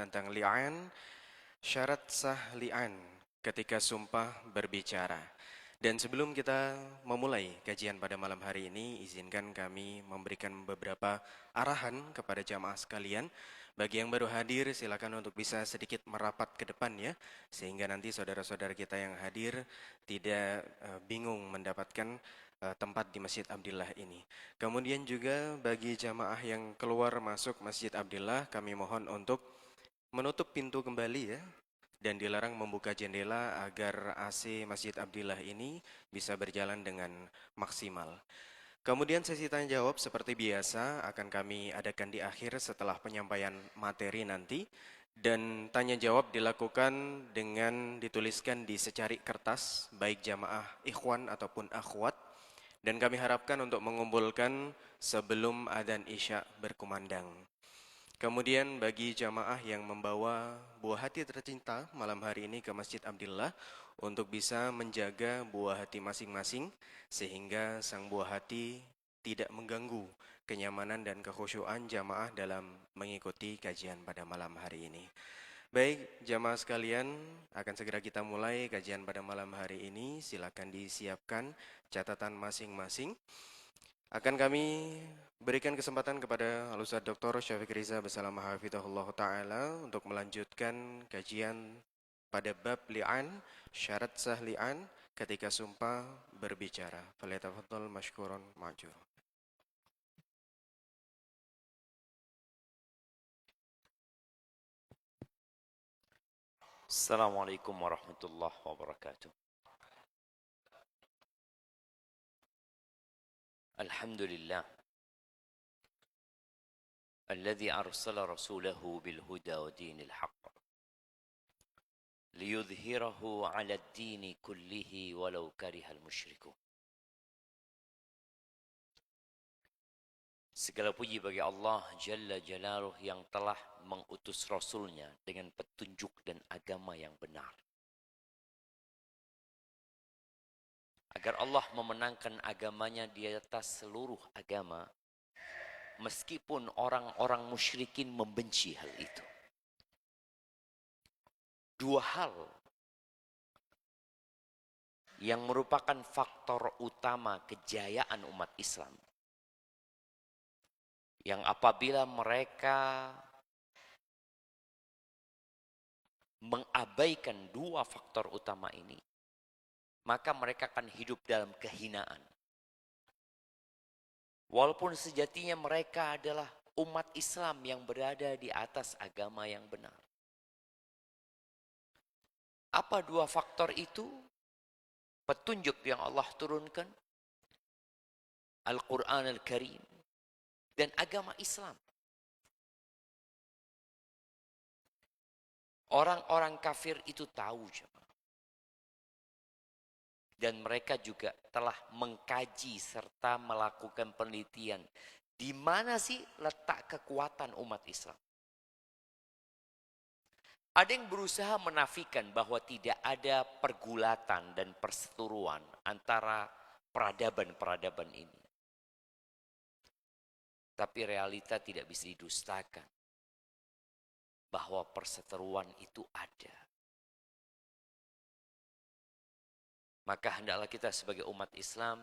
tentang li'an, syarat sah li'an ketika sumpah berbicara. Dan sebelum kita memulai kajian pada malam hari ini, izinkan kami memberikan beberapa arahan kepada jamaah sekalian. Bagi yang baru hadir, silakan untuk bisa sedikit merapat ke depan ya, sehingga nanti saudara-saudara kita yang hadir tidak bingung mendapatkan tempat di Masjid Abdillah ini. Kemudian juga bagi jamaah yang keluar masuk Masjid Abdillah, kami mohon untuk menutup pintu kembali ya, dan dilarang membuka jendela agar AC Masjid Abdillah ini bisa berjalan dengan maksimal. Kemudian sesi tanya jawab seperti biasa akan kami adakan di akhir setelah penyampaian materi nanti, dan tanya jawab dilakukan dengan dituliskan di secari kertas baik jamaah ikhwan ataupun akhwat, dan kami harapkan untuk mengumpulkan sebelum adzan Isya berkumandang. Kemudian bagi jamaah yang membawa buah hati tercinta malam hari ini ke Masjid Abdillah untuk bisa menjaga buah hati masing-masing sehingga sang buah hati tidak mengganggu kenyamanan dan kekhusyuan jamaah dalam mengikuti kajian pada malam hari ini. Baik, jamaah sekalian, akan segera kita mulai kajian pada malam hari ini. Silakan disiapkan catatan masing-masing. Akan kami berikan kesempatan kepada Al-Ustaz Dr. Syafiq Riza bersama Hafizahullah Ta'ala untuk melanjutkan kajian pada bab li'an, syarat sah li'an ketika sumpah berbicara. Falyatafaddal mashkuran ma'jur. Assalamualaikum warahmatullahi wabarakatuh. Alhamdulillah alladzi arsala rasulahu bil huda wa dinil haqq liyudhhirahu 'ala ad-dini kullihi walau karihal musyrikun. Segala puji bagi Allah Jalla Jalaluh yang telah mengutus Rasulnya dengan petunjuk dan agama yang benar. Agar Allah memenangkan agamanya di atas seluruh agama, meskipun orang-orang musyrikin membenci hal itu. Dua hal yang merupakan faktor utama kejayaan umat Islam, yang apabila mereka mengabaikan dua faktor utama ini, maka mereka akan hidup dalam kehinaan. Walaupun sejatinya mereka adalah umat Islam yang berada di atas agama yang benar. Apa dua faktor itu? Petunjuk yang Allah turunkan, Al-Quran Al-Karim, dan agama Islam. Orang-orang kafir itu tahu, dan mereka juga telah mengkaji serta melakukan penelitian di mana sih letak kekuatan umat Islam. Ada yang berusaha menafikan bahwa tidak ada pergulatan dan perseteruan antara peradaban-peradaban ini. Tapi realita tidak bisa didustakan bahwa perseteruan itu ada. Maka hendaklah kita sebagai umat Islam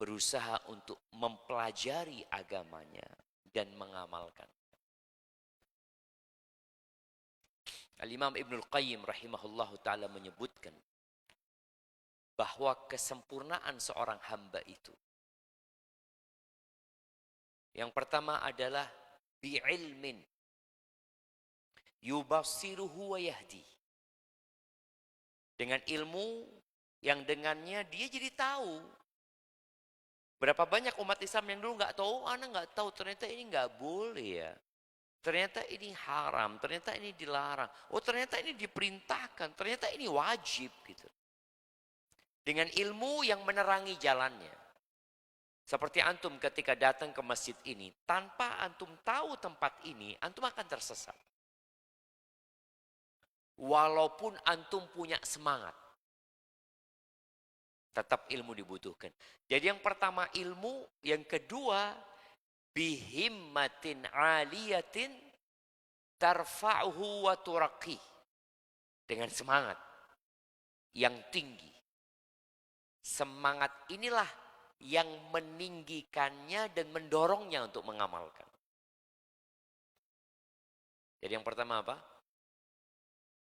berusaha untuk mempelajari agamanya dan mengamalkan. Al-Imam Ibnul Qayyim rahimahullahu ta'ala menyebutkan bahwa kesempurnaan seorang hamba itu, yang pertama adalah bi'ilmin yubassiruhu wa yahdi. Dengan ilmu yang dengannya dia jadi tahu. Berapa banyak umat Islam yang dulu nggak tahu, anak nggak tahu, ternyata ini nggak boleh ya. Ternyata ini haram, ternyata ini dilarang. Oh ternyata ini diperintahkan, ternyata ini wajib gitu. Dengan ilmu yang menerangi jalannya. Seperti antum ketika datang ke masjid ini, tanpa antum tahu tempat ini, antum akan tersesat. Walaupun antum punya semangat, tetap ilmu dibutuhkan. Jadi yang pertama ilmu, yang kedua bihimmatin aliyatin tarfa'uhu wa turaqih. Dengan semangat yang tinggi. Semangat inilah yang meninggikannya dan mendorongnya untuk mengamalkan. Jadi yang pertama apa?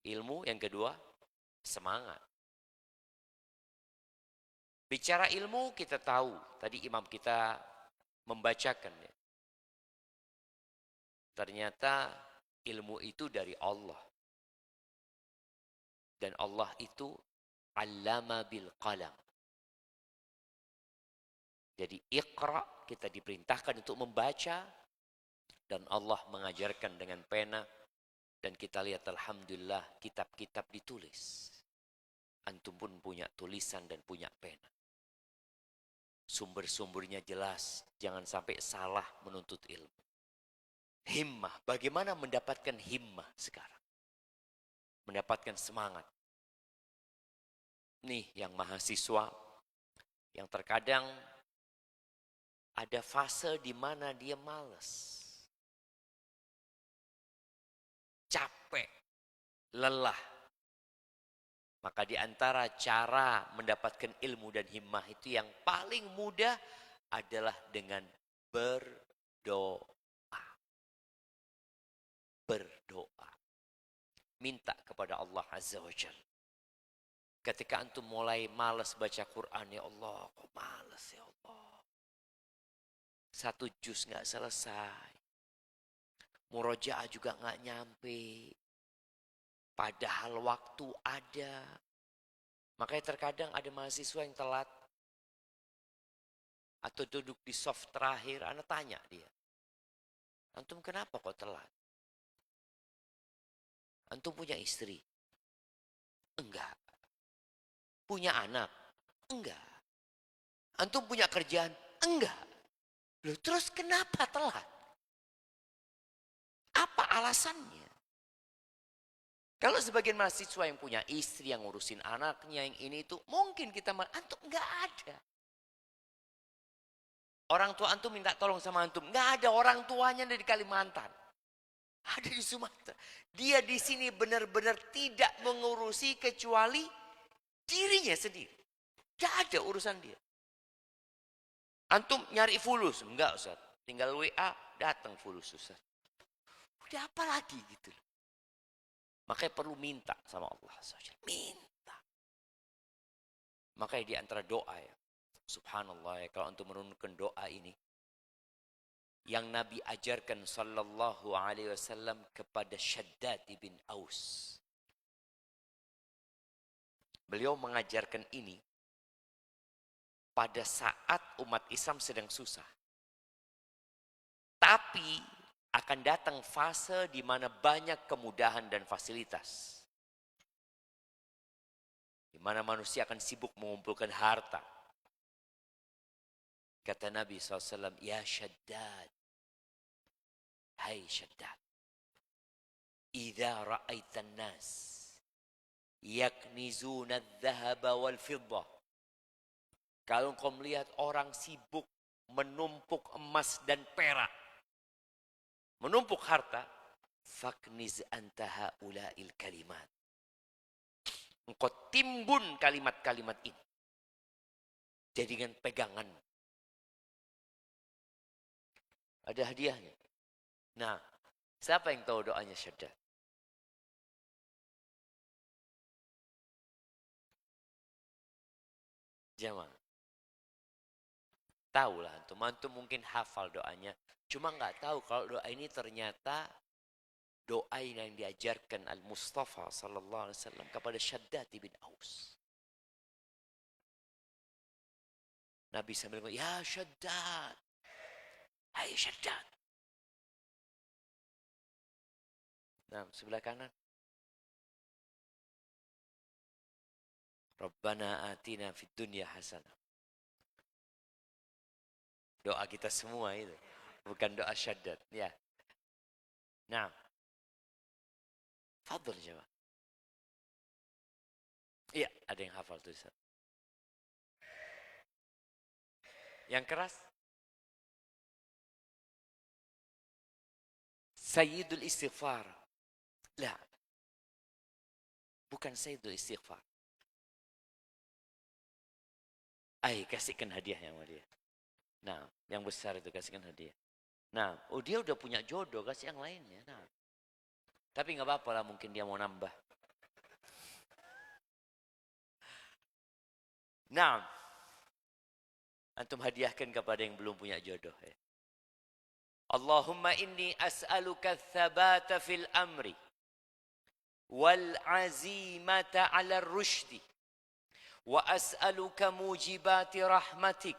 Ilmu, yang kedua semangat. Bicara ilmu kita tahu, tadi imam kita membacakan ya. Ternyata ilmu itu dari Allah. Dan Allah itu allama bil qalam. Jadi iqra, kita diperintahkan untuk membaca. Dan Allah mengajarkan dengan pena. Dan kita lihat alhamdulillah kitab-kitab ditulis. Antum pun punya tulisan dan punya pena. Sumber-sumbernya jelas. Jangan sampai salah menuntut ilmu. Himmah. Bagaimana mendapatkan himmah sekarang? Mendapatkan semangat. Nih yang mahasiswa. Yang terkadang ada fase di mana dia malas. Capek. Lelah. Maka di antara cara mendapatkan ilmu dan himmah itu yang paling mudah adalah dengan berdoa. Berdoa. Minta kepada Allah Azza wa Jalla. Ketika antum mulai malas baca Quran, ya Allah, kok malas ya Allah. 1 juz nggak selesai. Murojaah juga nggak nyampe. Padahal waktu ada. Makanya terkadang ada mahasiswa yang telat. Atau duduk di soft terakhir, anak tanya dia. Antum kenapa kok telat? Antum punya istri? Enggak. Punya anak? Enggak. Antum punya kerjaan? Enggak. Loh, terus kenapa telat? Apa alasannya? Kalau sebagian mahasiswa yang punya istri, yang ngurusin anaknya, yang ini itu, mungkin kita, antum enggak ada. Orang tua antum minta tolong sama antum. Enggak ada, orang tuanya dari Kalimantan. Ada di Sumatera. Dia di sini benar-benar tidak mengurusi kecuali dirinya sendiri. Tidak ada urusan dia. Antum nyari fulus. Enggak Ustaz. Tinggal WA, datang fulus Ustaz. Udah apa lagi gitu. Makanya perlu minta sama Allah. Minta. Makanya di antara doa ya. Subhanallah ya. Kalau antum menurunkan doa ini. Yang Nabi ajarkan sallallahu alaihi wasallam kepada Shaddad bin Aus. Beliau mengajarkan ini pada saat umat Islam sedang susah. Tapi akan datang fase di mana banyak kemudahan dan fasilitas. Di mana manusia akan sibuk mengumpulkan harta. Kata Nabi SAW, ya Shaddad. Hai Shaddad. Idza ra'aitan nas yaknizuna adh-dhahaba wal fiddah. Kalau kau melihat orang sibuk menumpuk emas dan perak, menumpuk harta, fakniz anta haula'il kalimat. Engkau timbun kalimat-kalimat ini. Jadikan pegangan. Ada hadiahnya. Nah, siapa yang tahu doanya Shaddad? Jamaah. Tahulah antum mungkin hafal doanya. Cuma nggak tahu kalau doa ini ternyata doa yang diajarkan Al-Mustafa sallallahu alaihi wasallam kepada Shaddad bin Aus. Nabi sambil ngomong, ya Shaddad. Hai Shaddad. Nah, sebelah kanan. Rabbana atina fid dunya hasanah. Doa kita semua itu. Bukan doa Shaddad. Ya. Nah. Fadl jawab. Iya, ada yang hafal tulisan. Yang keras? Sayyidul istighfar. Lah, bukan Sayyidul istighfar. Kasihkan hadiah sama dia. Nah, yang besar itu kasihkan hadiah. Nah, dia udah punya jodoh, kasih yang lainnya. Nah, tapi nggak apa-apa lah, mungkin dia mau nambah. Nah, antum hadiahkan kepada yang belum punya jodoh. Ya. Allahumma inni as'aluka tsabata fil amri wal azimata 'ala rushdi wa as'aluka mujibati rahmatik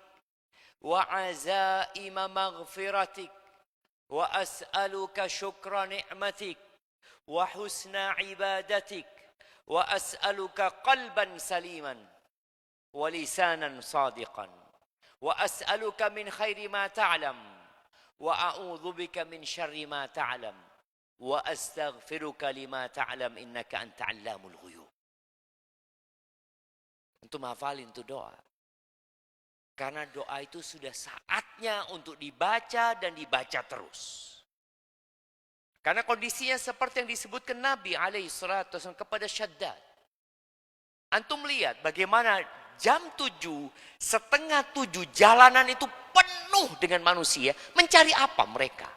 wa azaima maghfiratik wa as'aluka syukra ni'matik wa husna ibadatik wa as'aluka qalban saliman wa lisanan sadiqan wa as'aluka min khairi ma ta'lam wa a'udzu bika min syarri ma ta'lam wa astaghfiruka lima ta'lam innaka anta 'allamul ghuyub. Untuk hafalin itu doa. Karena doa itu sudah saatnya untuk dibaca dan dibaca terus. Karena kondisinya seperti yang disebutkan Nabi SAW kepada Syaddad. Antum lihat bagaimana jam 7, setengah 7 jalanan itu penuh dengan manusia. Mencari apa mereka?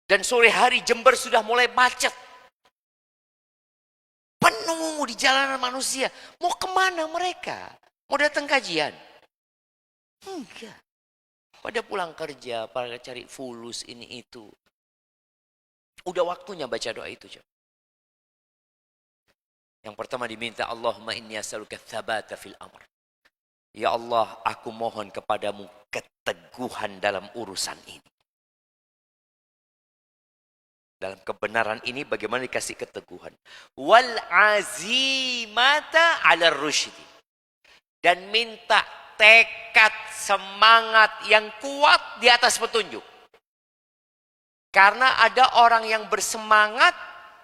Dan sore hari Jember sudah mulai macet. Penuh di jalanan manusia. Mau kemana mereka? Mau datang kajian? Enggak. Pada pulang kerja, pada cari fulus ini itu. Udah waktunya baca doa itu. Yang pertama diminta, Allahumma inni as'aluka tsabata fil amr. Ya Allah, aku mohon kepadamu keteguhan dalam urusan ini. Dalam kebenaran ini bagaimana dikasih keteguhan. Wal azimata 'ala rusydi. Dan minta tekad, semangat yang kuat di atas petunjuk. Karena ada orang yang bersemangat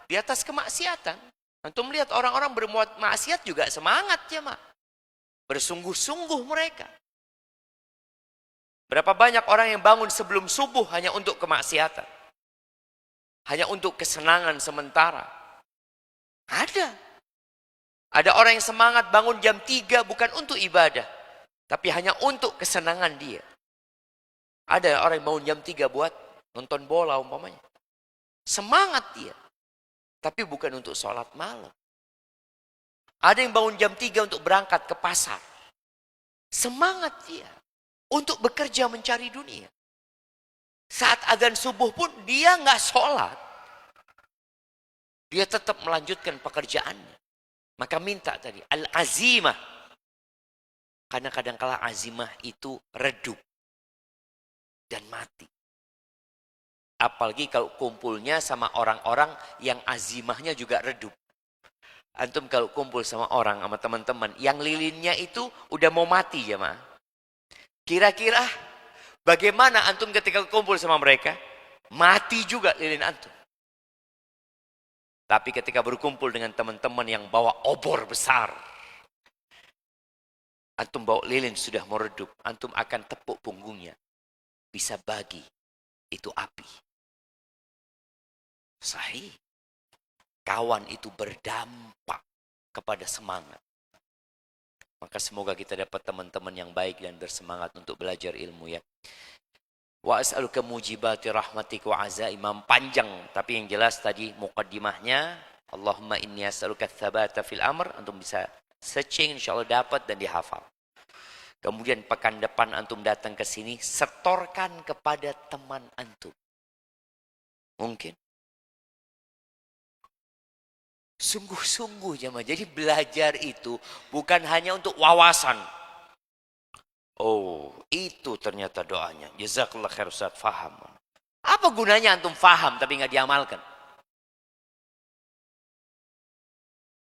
di atas kemaksiatan. Antum melihat orang-orang berbuat maksiat juga semangat ya, Mak. Bersungguh-sungguh mereka. Berapa banyak orang yang bangun sebelum subuh hanya untuk kemaksiatan. Hanya untuk kesenangan sementara. Ada. Ada orang yang semangat bangun jam 3 bukan untuk ibadah. Tapi hanya untuk kesenangan dia. Ada orang yang bangun jam 3 buat nonton bola umpamanya. Semangat dia. Tapi bukan untuk sholat malam. Ada yang bangun jam 3 untuk berangkat ke pasar. Semangat dia. Untuk bekerja mencari dunia. Saat adzan subuh pun dia nggak sholat. Dia tetap melanjutkan pekerjaannya. Maka minta tadi, al-azimah. Karena kadang-kala azimah itu redup. Dan mati. Apalagi kalau kumpulnya sama orang-orang yang azimahnya juga redup. Antum kalau kumpul sama orang, sama teman-teman, yang lilinnya itu udah mau mati ya, Ma. Kira-kira bagaimana antum ketika kumpul sama mereka? Mati juga lilin antum. Tapi ketika berkumpul dengan teman-teman yang bawa obor besar, antum bawa lilin sudah meredup, antum akan tepuk punggungnya. Bisa bagi, itu api. Sahih. Kawan itu berdampak kepada semangat. Maka semoga kita dapat teman-teman yang baik dan bersemangat untuk belajar ilmu ya. Wa as'aluka mujibati rahmatik wa azaimam, panjang tapi yang jelas tadi muqaddimahnya Allahumma inni as'aluka tsabata fil amr, antum bisa searching insyaallah dapat dan dihafal. Kemudian pekan depan antum datang ke sini, setorkan kepada teman antum. Mungkin sungguh-sungguh jemaah. Jadi belajar itu bukan hanya untuk wawasan. Oh, itu ternyata doanya. Jazakallah khair Ustaz, faham. Apa gunanya antum faham tapi nggak diamalkan?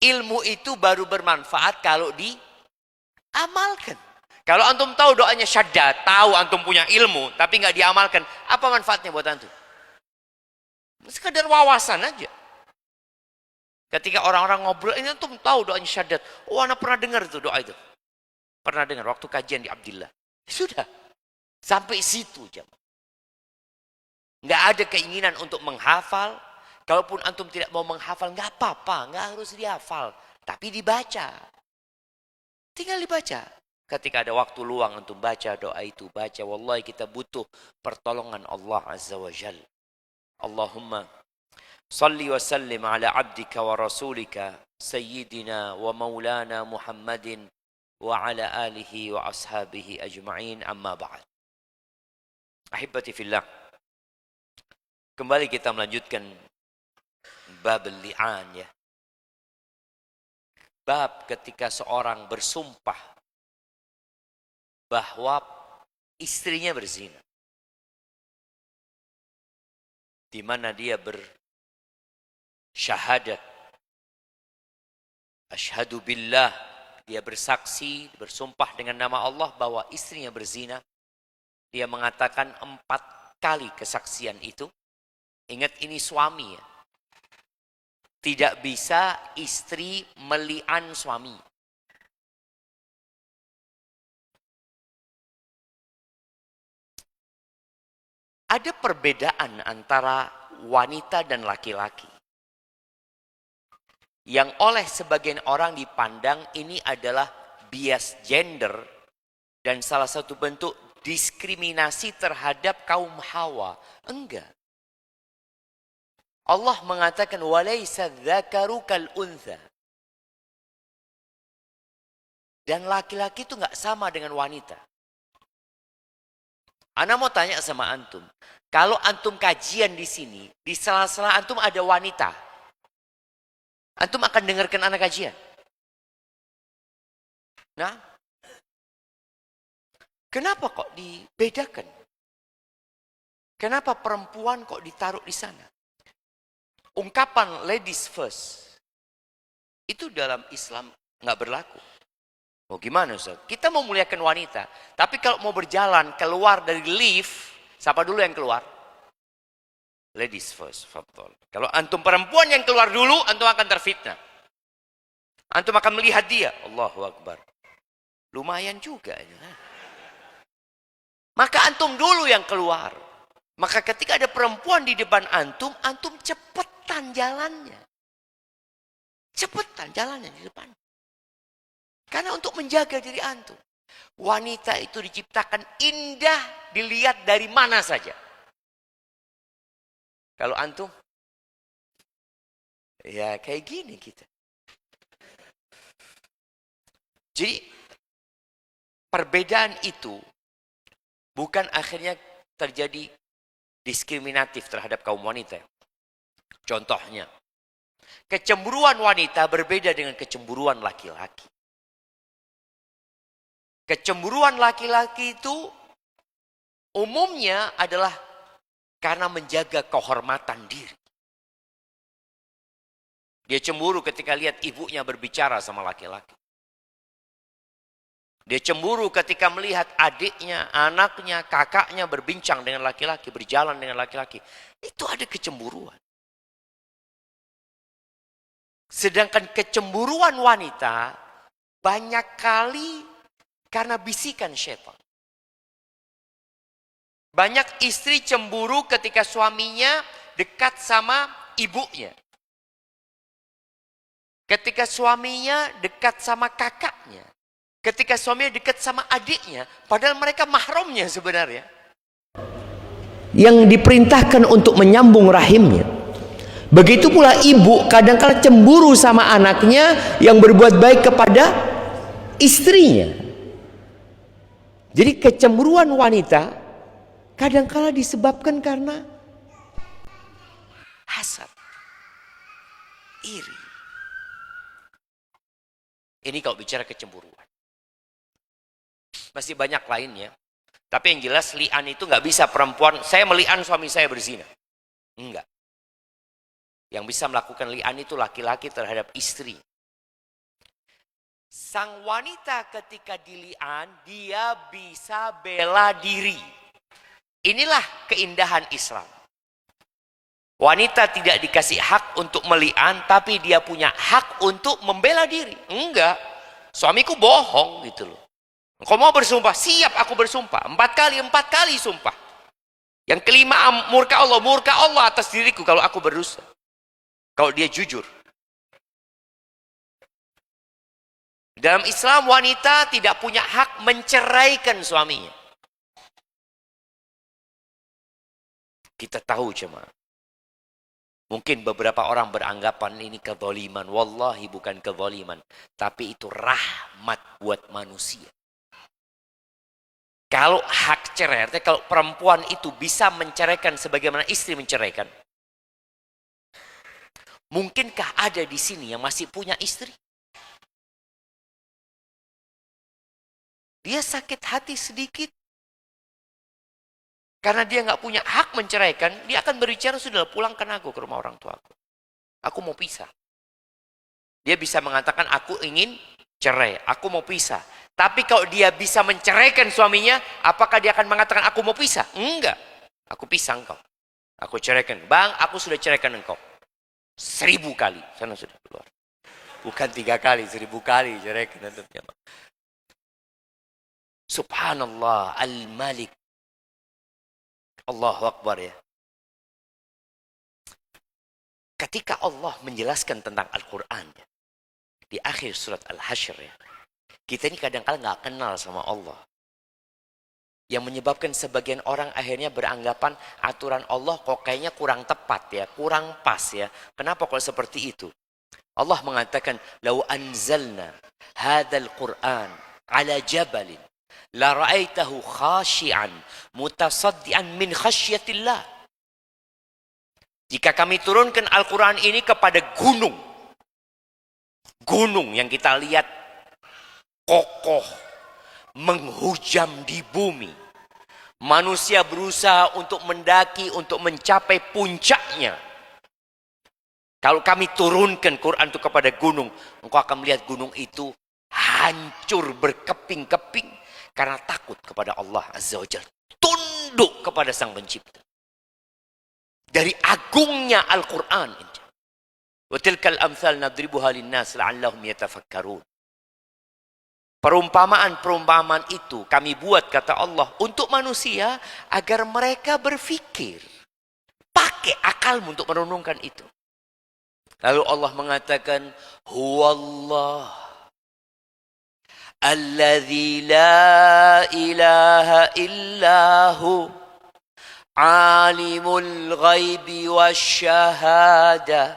Ilmu itu baru bermanfaat kalau diamalkan. Kalau antum tahu doanya Syaddad, tahu antum punya ilmu tapi nggak diamalkan, apa manfaatnya buat antum? Sekedar wawasan aja. Ketika orang-orang ngobrol, ini antum tahu doanya Syaddad. Oh, anak pernah dengar itu doa itu. Pernah dengar waktu kajian di Abdillah. Sudah. Sampai situ jam. Nggak ada keinginan untuk menghafal. Kalaupun antum tidak mau menghafal, nggak apa-apa, nggak harus dihafal. Tapi dibaca. Tinggal dibaca. Ketika ada waktu luang antum baca doa itu, baca. Wallahi kita butuh pertolongan Allah Azza wa Jal. Allahumma salli wa sallim ala abdika wa rasulika sayyidina wa maulana Muhammadin wa ala alihi wa ashabihi ajma'in, amma ba'd. Ahibati fillah. Kembali kita melanjutkan bab li'an ya. Bab ketika seorang bersumpah bahwa istrinya berzina. Di mana dia bersyahadat. Asyhadu billah. Dia bersaksi, bersumpah dengan nama Allah bahwa istrinya berzina. Dia mengatakan 4 kali kesaksian itu. Ingat ini suami ya. Tidak bisa istri meli'an suami. Ada perbedaan antara wanita dan laki-laki. Yang oleh sebagian orang dipandang ini adalah bias gender dan salah satu bentuk diskriminasi terhadap kaum Hawa. Enggak. Allah mengatakan walaysa dzakaru kal untha. Dan laki-laki itu enggak sama dengan wanita. Ana mau tanya sama antum, kalau antum kajian di sini, di sela-sela antum ada wanita, antum akan dengarkan anak kajian? Nah, kenapa kok dibedakan? Kenapa perempuan kok ditaruh di sana? Ungkapan ladies first itu dalam Islam nggak berlaku. Oh gimana Ustaz? Kita mau muliakan wanita, tapi kalau mau berjalan keluar dari lift, siapa dulu yang keluar? Ladies first, fadhol. Kalau antum perempuan yang keluar dulu, antum akan terfitnah. Antum akan melihat dia, Allahu Akbar. Lumayan juga ini. Maka antum dulu yang keluar. Maka ketika ada perempuan di depan antum, antum cepetan jalannya. Cepetan jalannya di depan. Karena untuk menjaga diri antum. Wanita itu diciptakan indah dilihat dari mana saja. Kalau antum, ya kayak gini kita. Jadi, perbedaan itu bukan akhirnya terjadi diskriminatif terhadap kaum wanita. Contohnya, kecemburuan wanita berbeda dengan kecemburuan laki-laki. Kecemburuan laki-laki itu umumnya adalah karena menjaga kehormatan diri. Dia cemburu ketika lihat ibunya berbicara sama laki-laki. Dia cemburu ketika melihat adiknya, anaknya, kakaknya berbincang dengan laki-laki, berjalan dengan laki-laki. Itu ada kecemburuan. Sedangkan kecemburuan wanita banyak kali karena bisikan syaitan. Banyak istri cemburu ketika suaminya dekat sama ibunya. Ketika suaminya dekat sama kakaknya. Ketika suaminya dekat sama adiknya, padahal mereka mahramnya sebenarnya. Yang diperintahkan untuk menyambung rahimnya. Begitu pula ibu kadang-kala cemburu sama anaknya yang berbuat baik kepada istrinya. Jadi kecemburuan wanita kadang-kala disebabkan karena hasad, iri. Ini kalau bicara kecemburuan. Masih banyak lainnya. Tapi yang jelas li'an itu nggak bisa perempuan, saya meli'an suami saya berzina. Enggak. Yang bisa melakukan li'an itu laki-laki terhadap istri. Sang wanita ketika dili'an, dia bisa bela diri. Inilah keindahan Islam. Wanita tidak dikasih hak untuk meli'an, tapi dia punya hak untuk membela diri. Enggak. Suamiku bohong gitu loh. Engkau mau bersumpah? Siap aku bersumpah. 4 kali sumpah. Yang kelima, murka Allah. Murka Allah atas diriku kalau aku berdosa. Kalau dia jujur. Dalam Islam, wanita tidak punya hak menceraikan suaminya. Kita tahu jemaah. Mungkin beberapa orang beranggapan ini kezaliman. Wallahi bukan kezaliman. Tapi itu rahmat buat manusia. Kalau hak cerai, artinya kalau perempuan itu bisa menceraikan sebagaimana istri menceraikan. Mungkinkah ada di sini yang masih punya istri? Dia sakit hati sedikit. Karena dia nggak punya hak menceraikan, dia akan berbicara, sudah pulangkan aku ke rumah orang tuaku. Aku mau pisah. Dia bisa mengatakan, aku ingin cerai, aku mau pisah. Tapi kalau dia bisa menceraikan suaminya, apakah dia akan mengatakan, aku mau pisah? Enggak. Aku pisah engkau. Aku ceraikan. Bang, aku sudah ceraikan engkau. 1000 kali. Sana sudah keluar. Bukan 3 kali, 1000 kali ceraikan. Subhanallah, Al-Malik. Allahu Akbar ya. Ketika Allah menjelaskan tentang Al-Quran ya, di akhir surat Al-Hasyr ya, kita ini kadang-kadang nggak kenal sama Allah. Yang menyebabkan sebagian orang akhirnya beranggapan aturan Allah kok kayaknya kurang tepat ya, kurang pas ya. Kenapa kalau seperti itu? Allah mengatakan, "Lau anzalna hadzal Qur'an ala jabalin la ra'aitahu khashi'an mutasaddian min khasyatillah." Jika kami turunkan Al-Quran ini kepada gunung, gunung yang kita lihat kokoh, menghujam di bumi, manusia berusaha untuk mendaki, untuk mencapai puncaknya. Kalau kami turunkan Quran itu kepada gunung, engkau akan melihat gunung itu hancur berkeping-keping karena takut kepada Allah Azza wa Jalla, tunduk kepada Sang Pencipta. Dari agungnya Al-Quran. Wa tilkal amsal nadribuha linnas la'allahum yatafakkarun. Perumpamaan-perumpamaan itu kami buat, kata Allah, untuk manusia agar mereka berfikir. Pakai akalmu untuk merenungkan itu. Lalu Allah mengatakan, Huwallah alladzi la ilaha illahu alimul ghaibi wasyahada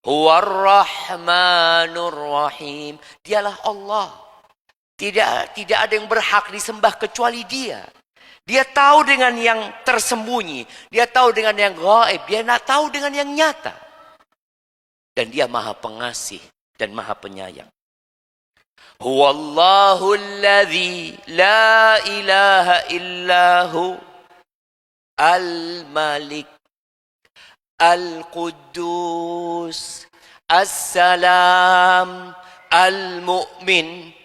huwar rahmanur rahim. Dialah Allah. Tidak ada yang berhak disembah kecuali Dia. Dia tahu dengan yang tersembunyi. Dia tahu dengan yang gaib. Dia tahu dengan yang nyata. Dan Dia Maha Pengasih dan Maha Penyayang. Huwallahu alladzi la ilaha illahu al-malik al-quddus as-salam al-mu'min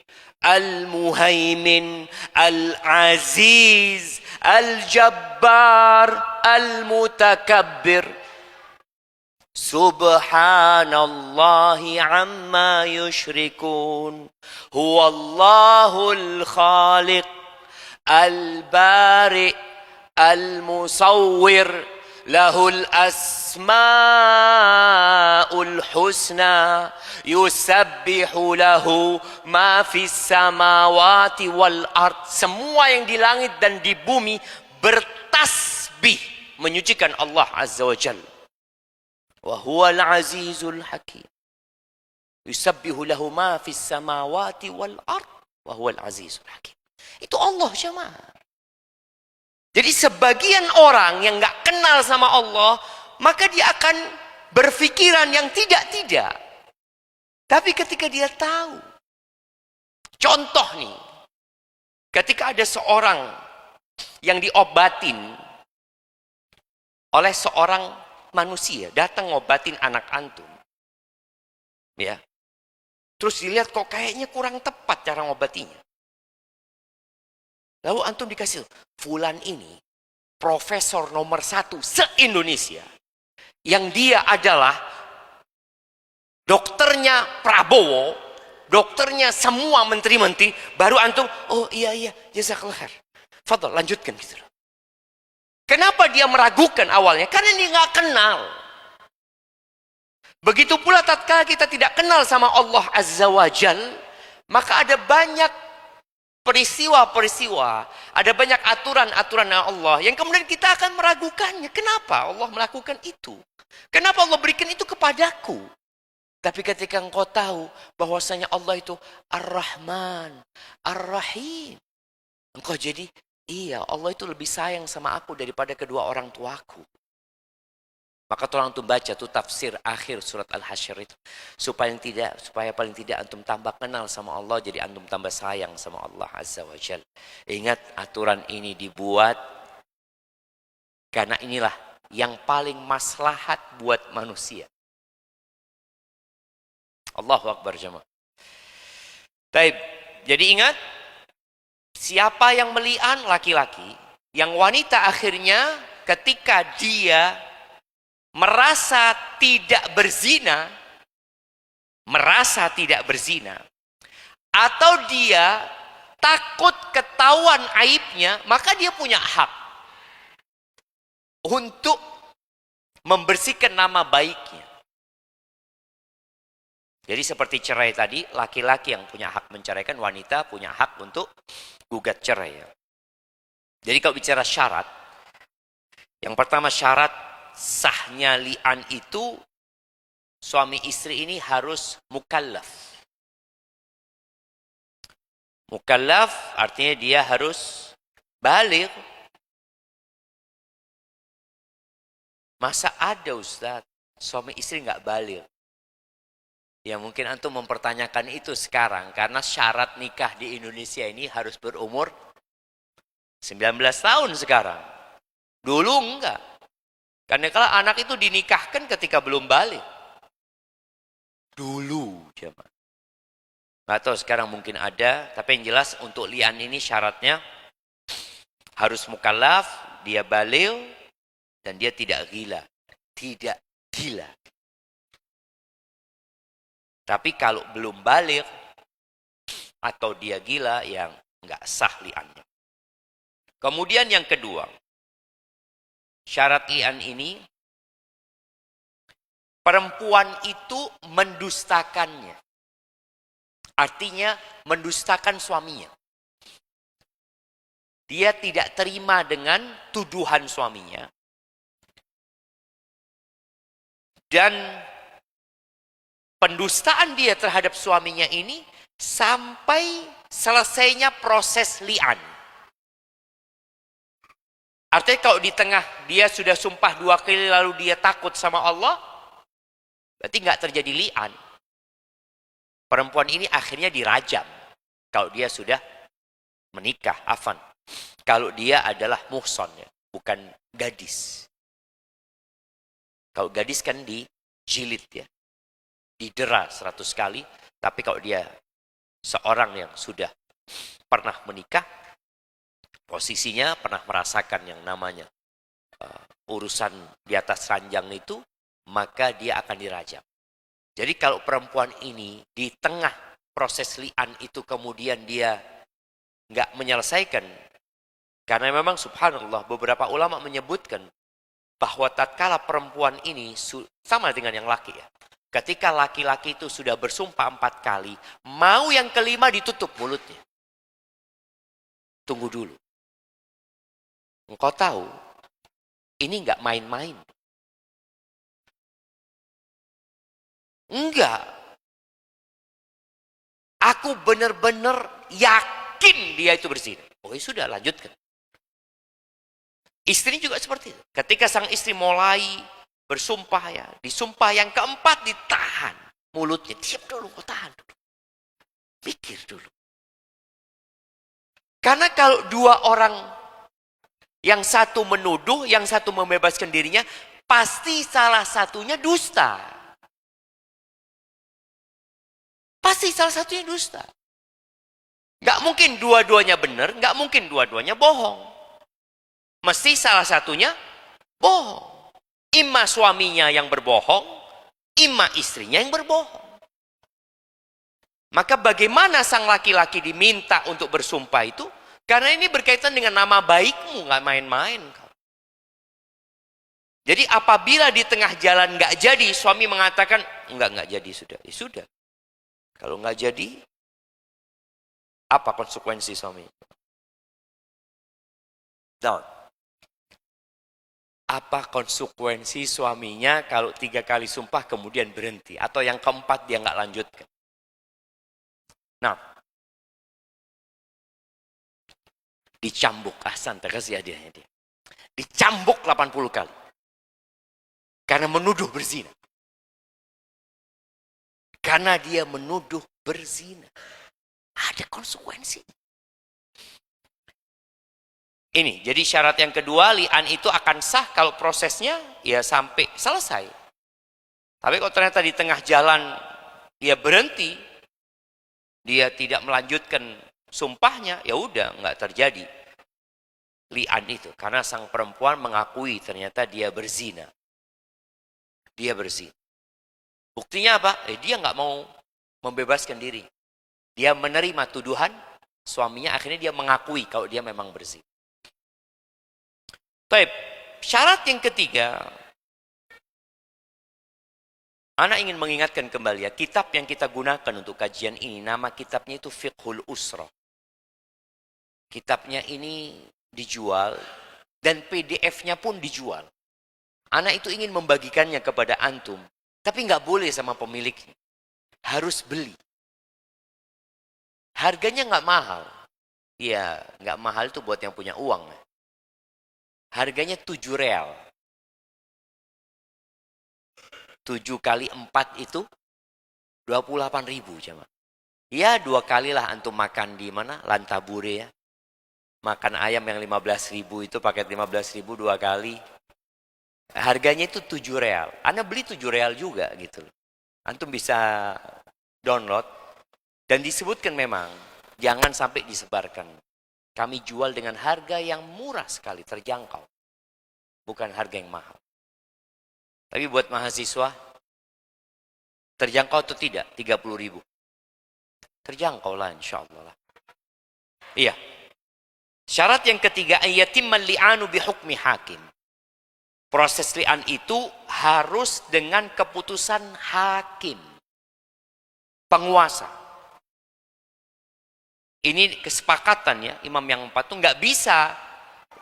al-muhaimin al-aziz al-jabbar al-mutakabbir. Subhanallahi amma yushrikun. Huwallahul khaliq al-bari al-musawwir lahul asma'ul husna yusabbihu lahu ma fis samawati wal ard. Semua yang di langit dan di bumi bertasbih menyucikan Allah Azza wa Jalla. Wa huwal azizul hakim. Yusabbihu lahu ma fis samawati wal ard wa huwal azizul hakim. Itu Allah jemaah. Jadi sebagian orang yang nggak kenal sama Allah, maka dia akan berpikiran yang tidak-tidak. Tapi ketika dia tahu, contoh nih, ketika ada seorang yang diobatin oleh seorang manusia, datang ngobatin anak antum, ya, terus dilihat kok kayaknya kurang tepat cara ngobatinya. Lalu antum dikasih, fulan ini profesor nomor 1 se-Indonesia. Yang dia adalah dokternya Prabowo, dokternya semua menteri-menteri, baru antum, oh iya, jazakallah khair. Fadal, lanjutkan gitu. Kenapa dia meragukan awalnya? Karena dia nggak kenal. Begitu pula tatkala kita tidak kenal sama Allah Azza wa Jal, maka ada banyak peristiwa-peristiwa, ada banyak aturan-aturan Allah yang kemudian kita akan meragukannya. Kenapa Allah melakukan itu? Kenapa Allah berikan itu kepadaku? Tapi ketika engkau tahu bahwasanya Allah itu Ar-Rahman, Ar-Rahim, engkau jadi, iya, Allah itu lebih sayang sama aku daripada kedua orang tuaku. Maka tolong antum baca tuh tafsir akhir surat Al-Hasyr itu. Supaya paling tidak antum tambah kenal sama Allah, jadi antum tambah sayang sama Allah Azza wa Jalla. Ingat, aturan ini dibuat karena inilah yang paling maslahat buat manusia. Allahu Akbar jemaah. Baik, jadi ingat, siapa yang melian? Laki-laki. Yang wanita akhirnya ketika dia merasa tidak berzina, atau dia takut ketahuan aibnya, maka dia punya hak untuk membersihkan nama baiknya. Jadi seperti cerai tadi, laki-laki yang punya hak menceraikan, wanita punya hak untuk gugat cerai. Jadi kalau bicara syarat, yang pertama syarat sahnya li'an itu, suami istri ini harus mukallaf. Mukallaf artinya dia harus baligh. Masa ada Ustaz, suami istri nggak baligh? Ya mungkin antum mempertanyakan itu sekarang, karena syarat nikah di Indonesia ini harus berumur 19 tahun sekarang. Dulu enggak. Karena kalau anak itu dinikahkan ketika belum balik. Dulu jemaah. Nggak tahu sekarang mungkin ada, tapi yang jelas untuk li'an ini syaratnya harus mukallaf, dia baligh, dan dia tidak gila. Tidak gila. Tapi kalau belum baligh atau dia gila, yang nggak sah li'annya. Kemudian yang kedua, syarat li'an ini, perempuan itu mendustakannya. Artinya mendustakan suaminya. Dia tidak terima dengan tuduhan suaminya. Dan pendustaan dia terhadap suaminya ini sampai selesainya proses li'an. Artinya kalau di tengah dia sudah sumpah 2 kali lalu dia takut sama Allah, berarti nggak terjadi li'an. Perempuan ini akhirnya dirajam kalau dia sudah menikah, afan. Kalau dia adalah muhson, ya, bukan gadis. Kalau gadis kan dijilid ya, didera 100 kali. Tapi kalau dia seorang yang sudah pernah menikah, posisinya pernah merasakan yang namanya urusan di atas ranjang itu, maka dia akan dirajam. Jadi kalau perempuan ini di tengah proses li'an itu kemudian dia nggak menyelesaikan, karena memang subhanallah beberapa ulama menyebutkan bahwa tatkala perempuan ini sama dengan yang laki ya. Ketika laki-laki itu sudah bersumpah 4 kali, mau yang kelima ditutup mulutnya. Tunggu dulu. Engkau tahu, ini nggak main-main. Enggak. Aku benar-benar yakin dia itu berzina. Oh ya sudah, lanjutkan. Istri juga seperti itu. Ketika sang istri mulai bersumpah ya, disumpah yang keempat ditahan mulutnya. Diam dulu, kau tahan dulu. Pikir dulu. Karena kalau 2 orang, yang satu menuduh, yang satu membebaskan dirinya, pasti salah satunya dusta. Pasti salah satunya dusta. Nggak mungkin dua-duanya benar, nggak mungkin dua-duanya bohong. Mesti salah satunya bohong. Ima suaminya yang berbohong, ima istrinya yang berbohong. Maka bagaimana sang laki-laki diminta untuk bersumpah itu? Karena ini berkaitan dengan nama baikmu, nggak main-main. Jadi apabila di tengah jalan nggak jadi, suami mengatakan, nggak jadi sudah. Ya sudah. Kalau nggak jadi, apa konsekuensi suami? Tahu? Apa konsekuensi suaminya kalau 3 kali sumpah kemudian berhenti? Atau yang keempat dia nggak lanjutkan? Nah, dicambuk. Ahsan, terkasih hadiahnya dia. Dicambuk 80 kali. Karena menuduh berzina. Karena dia menuduh berzina. Ada konsekuensi. Ini, jadi syarat yang kedua, li'an itu akan sah kalau prosesnya ya sampai selesai. Tapi kalau ternyata di tengah jalan dia berhenti, dia tidak melanjutkan sumpahnya, ya udah nggak terjadi li'an itu. Karena sang perempuan mengakui ternyata dia berzina. Dia berzina. Buktinya apa? Dia nggak mau membebaskan diri. Dia menerima tuduhan suaminya, akhirnya dia mengakui kalau dia memang berzina. Baik, syarat yang ketiga, anak ingin mengingatkan kembali ya, kitab yang kita gunakan untuk kajian ini, nama kitabnya itu Fiqhul Usrah. Kitabnya ini dijual dan PDF-nya pun dijual. Anak itu ingin membagikannya kepada antum, tapi nggak boleh sama pemiliknya. Harus beli. Harganya nggak mahal. Iya, nggak mahal itu buat yang punya uang. Harganya 7 real. 7 kali 4 itu 28.000 jemaah. Ya 2 kalilah antum makan di mana? Lantabure ya. Makan ayam yang 15.000 itu paket 15.000 2 kali. Harganya itu 7 real. Anda beli 7 real juga gitu. Antum bisa download. Dan disebutkan memang jangan sampai disebarkan. Kami jual dengan harga yang murah sekali, terjangkau. Bukan harga yang mahal. Tapi buat mahasiswa, terjangkau atau tidak? 30.000. Terjangkau lah insya Allah. Iya. Syarat yang ketiga, ayatimmal li'anu bihukmi hakim. Proses li'an itu harus dengan keputusan hakim. Penguasa. Ini kesepakatan ya, imam yang 4 itu nggak bisa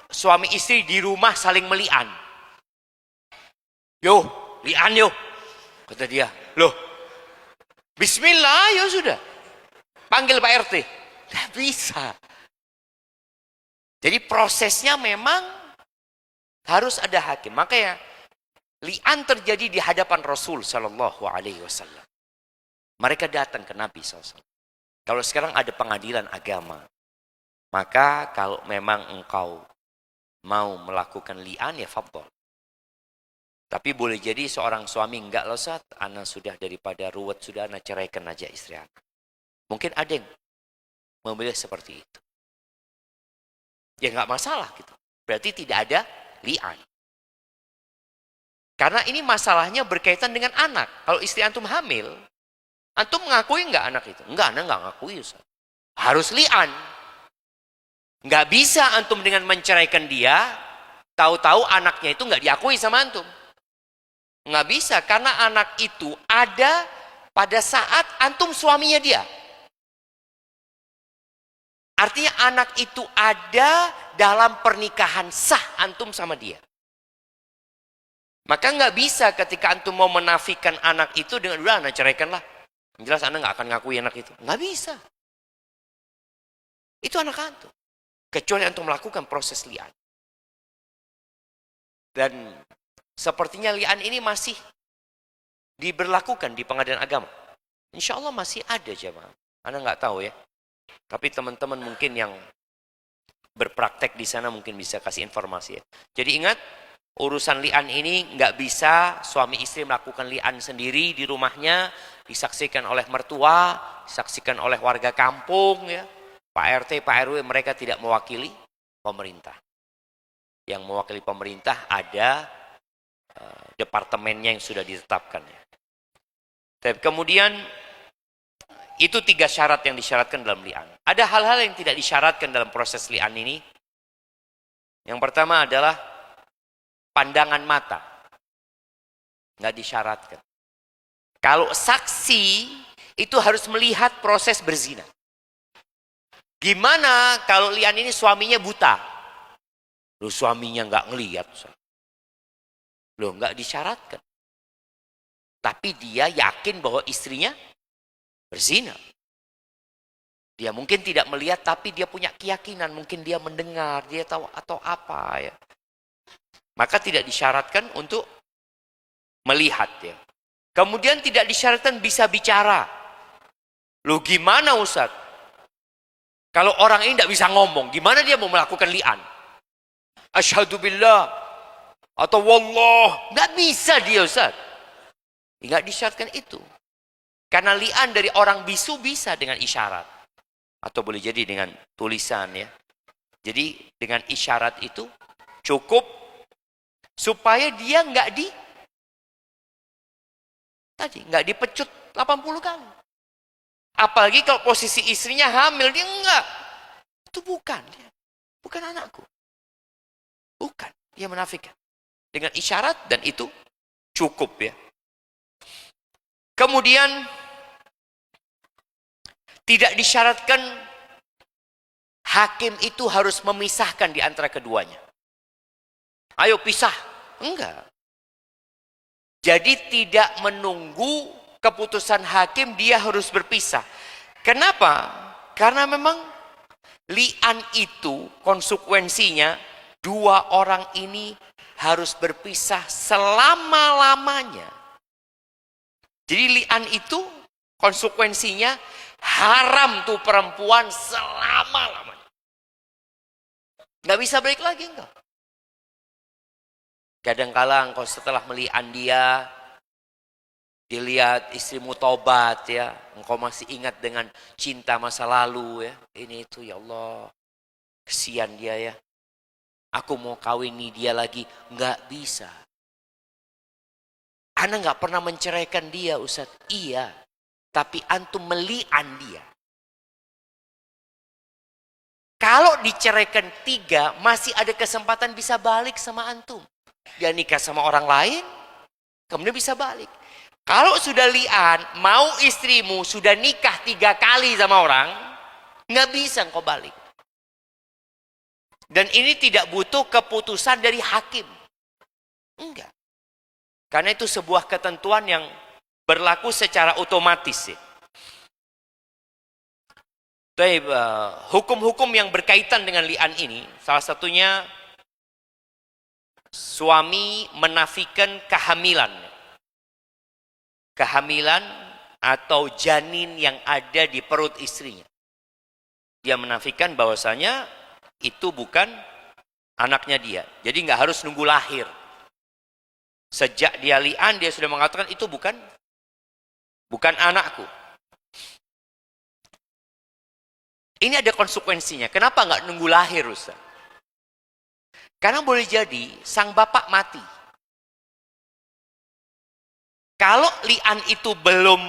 suami istri di rumah saling melian. Yo, lian yo. Kata dia, loh, bismillah ya sudah. Panggil Pak RT. Nggak bisa. Jadi prosesnya memang harus ada hakim. Makanya lian terjadi di hadapan Rasul Sallallahu Alaihi Wasallam. Mereka datang ke Nabi SAW. Kalau sekarang ada pengadilan agama, maka kalau memang engkau mau melakukan li'an ya fadhol. Tapi boleh jadi seorang suami enggak lezat, anak sudah daripada ruwet sudah anak ceraikan aja istri anak. Mungkin ada yang memilih seperti itu. Ya enggak masalah gitu. Berarti tidak ada li'an. Karena ini masalahnya berkaitan dengan anak. Kalau istri antum hamil, antum mengakui enggak anak itu? Enggak, anak enggak ngakui Ustaz. Harus li'an. Enggak bisa antum dengan menceraikan dia, tahu-tahu anaknya itu enggak diakui sama antum. Enggak bisa, karena anak itu ada pada saat antum suaminya dia. Artinya anak itu ada dalam pernikahan sah antum sama dia. Maka enggak bisa ketika antum mau menafikan anak itu dengan udah anak ceraikanlah. Jelas Anda nggak akan ngakui anak itu. Nggak bisa. Itu anak antum. Kecuali antum melakukan proses li'an. Dan sepertinya li'an ini masih diberlakukan di pengadilan agama. Insya Allah masih ada jemaah. Anda nggak tahu ya. Tapi teman-teman mungkin yang berpraktek di sana mungkin bisa kasih informasi ya. Jadi ingat, urusan li'an ini nggak bisa suami istri melakukan li'an sendiri di rumahnya, disaksikan oleh mertua, disaksikan oleh warga kampung, ya, Pak RT, Pak RW, mereka tidak mewakili pemerintah. Yang mewakili pemerintah ada departemennya yang sudah ditetapkan. Ya. Kemudian itu 3 syarat yang disyaratkan dalam li'an. Ada hal-hal yang tidak disyaratkan dalam proses li'an ini. Yang pertama adalah pandangan mata. Nggak disyaratkan. Kalau saksi itu harus melihat proses berzina. Gimana kalau lian ini suaminya buta? Loh, suaminya nggak ngelihat. Loh, nggak disyaratkan. Tapi dia yakin bahwa istrinya berzina. Dia mungkin tidak melihat, tapi dia punya keyakinan. Mungkin dia mendengar, dia tahu atau apa ya. Maka tidak disyaratkan untuk melihat ya. Kemudian tidak disyaratkan bisa bicara. Loh, gimana Ustaz? Kalau orang ini tidak bisa ngomong, gimana dia mau melakukan li'an? Asyhadu billah atau wallah, nggak bisa dia Ustaz. Nggak disyaratkan itu. Karena li'an dari orang bisu bisa dengan isyarat. Atau boleh jadi dengan tulisan ya. Jadi dengan isyarat itu cukup supaya dia nggak dipecut 80 kali. Apalagi kalau posisi istrinya hamil, dia enggak. Itu bukan anakku. Bukan, dia menafikan. Dengan isyarat dan itu cukup ya. Kemudian tidak disyaratkan hakim itu harus memisahkan di antara keduanya. Ayo pisah. Enggak. Jadi tidak menunggu keputusan hakim dia harus berpisah. Kenapa? Karena memang li'an itu konsekuensinya dua orang ini harus berpisah selama-lamanya. Jadi li'an itu konsekuensinya haram tuh perempuan selama-lamanya. Nggak bisa balik lagi enggak. Kadang-kala engkau setelah meli'an dia, dilihat istrimu tobat ya, engkau masih ingat dengan cinta masa lalu ya. Ini itu ya Allah, kesian dia ya. Aku mau kawini dia lagi, nggak bisa. Ana nggak pernah menceraikan dia Ustaz. Iya, tapi antum meli'an dia. Kalau diceraikan 3, masih ada kesempatan bisa balik sama antum. Dia nikah sama orang lain, kemudian bisa balik. Kalau sudah li'an, mau istrimu sudah nikah 3 kali sama orang, nggak bisa engkau balik. Dan ini tidak butuh keputusan dari hakim. Enggak. Karena itu sebuah ketentuan yang berlaku secara otomatis. Hukum-hukum yang berkaitan dengan li'an ini, salah satunya suami menafikan kehamilan. Kehamilan atau janin yang ada di perut istrinya. Dia menafikan bahwasanya itu bukan anaknya dia. Jadi nggak harus nunggu lahir. Sejak dia li'an, dia sudah mengatakan itu bukan anakku. Ini ada konsekuensinya. Kenapa nggak nunggu lahir, Ustaz? Karena boleh jadi sang bapak mati. Kalau li'an itu belum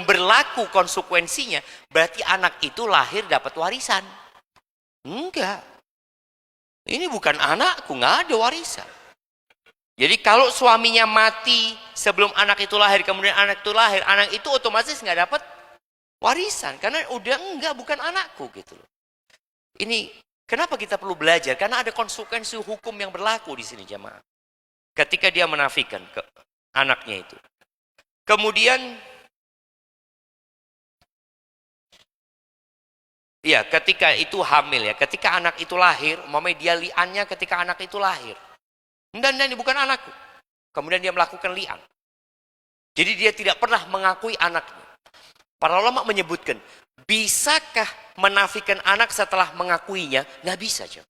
berlaku konsekuensinya, berarti anak itu lahir dapat warisan. Enggak. Ini bukan anakku, nggak ada warisan. Jadi kalau suaminya mati sebelum anak itu lahir, kemudian anak itu lahir, anak itu otomatis nggak dapat warisan. Karena udah bukan anakku gitu loh. Ini kenapa kita perlu belajar? Karena ada konsekuensi hukum yang berlaku di sini jemaah. Ketika dia menafikan ke anaknya itu. Kemudian ya, ketika itu hamil ya, ketika anak itu lahir, umpamanya dia li'annya ketika anak itu lahir. Dan ini bukan anakku. Kemudian dia melakukan li'an. Jadi dia tidak pernah mengakui anaknya. Para ulama menyebutkan, bisakah menafikan anak setelah mengakuinya? Nggak bisa, Jom.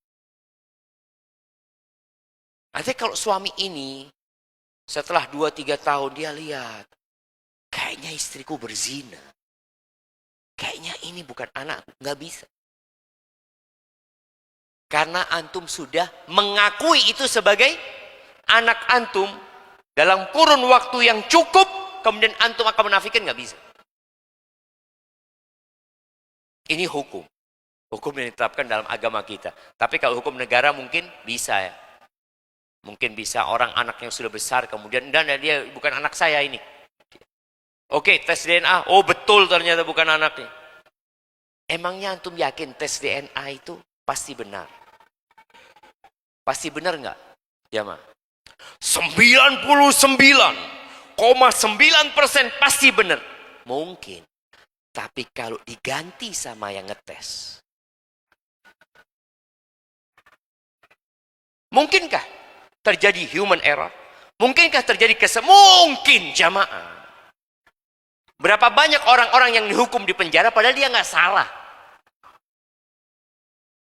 Artinya kalau suami ini setelah 2-3 tahun dia lihat, kayaknya istriku berzina. Kayaknya ini bukan anakku, nggak bisa. Karena antum sudah mengakui itu sebagai anak antum dalam kurun waktu yang cukup, kemudian antum akan menafikan, nggak bisa. Ini hukum. Hukum yang ditetapkan dalam agama kita. Tapi kalau hukum negara mungkin bisa ya. Mungkin bisa orang anak yang sudah besar kemudian, dan dia bukan anak saya ini. Oke, tes DNA. Oh betul ternyata bukan anaknya. Emangnya antum yakin tes DNA itu pasti benar? Pasti benar nggak? Jamaah. 99,9% pasti benar. Mungkin. Tapi kalau diganti sama yang ngetes. Mungkinkah terjadi human error? Mungkinkah terjadi mungkin jamaah. Berapa banyak orang-orang yang dihukum di penjara padahal dia nggak salah.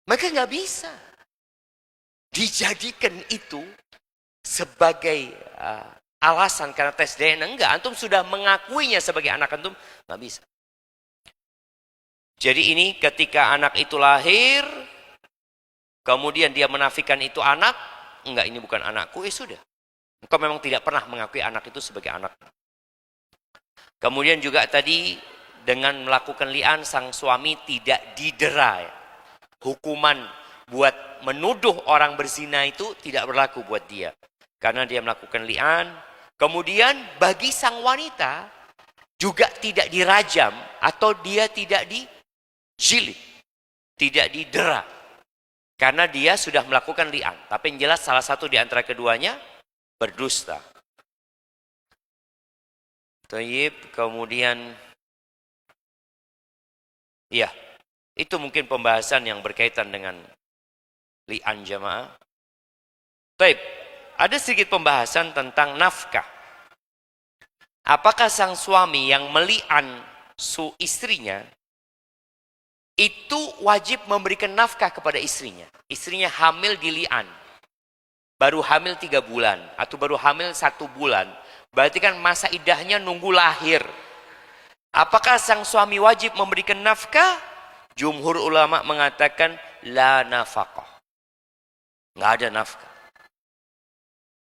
Maka nggak bisa dijadikan itu sebagai alasan karena tes DNA. Enggak, antum sudah mengakuinya sebagai anak antum, nggak bisa. Jadi ini ketika anak itu lahir, kemudian dia menafikan itu anak, enggak ini bukan anakku, sudah. Engkau memang tidak pernah mengakui anak itu sebagai anak. Kemudian juga tadi dengan melakukan li'an sang suami tidak didera. Hukuman buat menuduh orang berzina itu tidak berlaku buat dia. Karena dia melakukan li'an. Kemudian bagi sang wanita juga tidak dirajam atau dia tidak dijilid. Tidak didera. Karena dia sudah melakukan li'an. Tapi yang jelas salah satu di antara keduanya berdusta. Tayyib, kemudian ya, itu mungkin pembahasan yang berkaitan dengan li'an jamaah. Tayyib, ada sedikit pembahasan tentang nafkah. Apakah sang suami yang meli'an istrinya itu wajib memberikan nafkah kepada istrinya? Istrinya hamil di li'an, baru hamil 3 bulan atau baru hamil 1 bulan. Berarti kan masa idahnya nunggu lahir. Apakah sang suami wajib memberikan nafkah? Jumhur ulama mengatakan la nafkah. Nggak ada nafkah.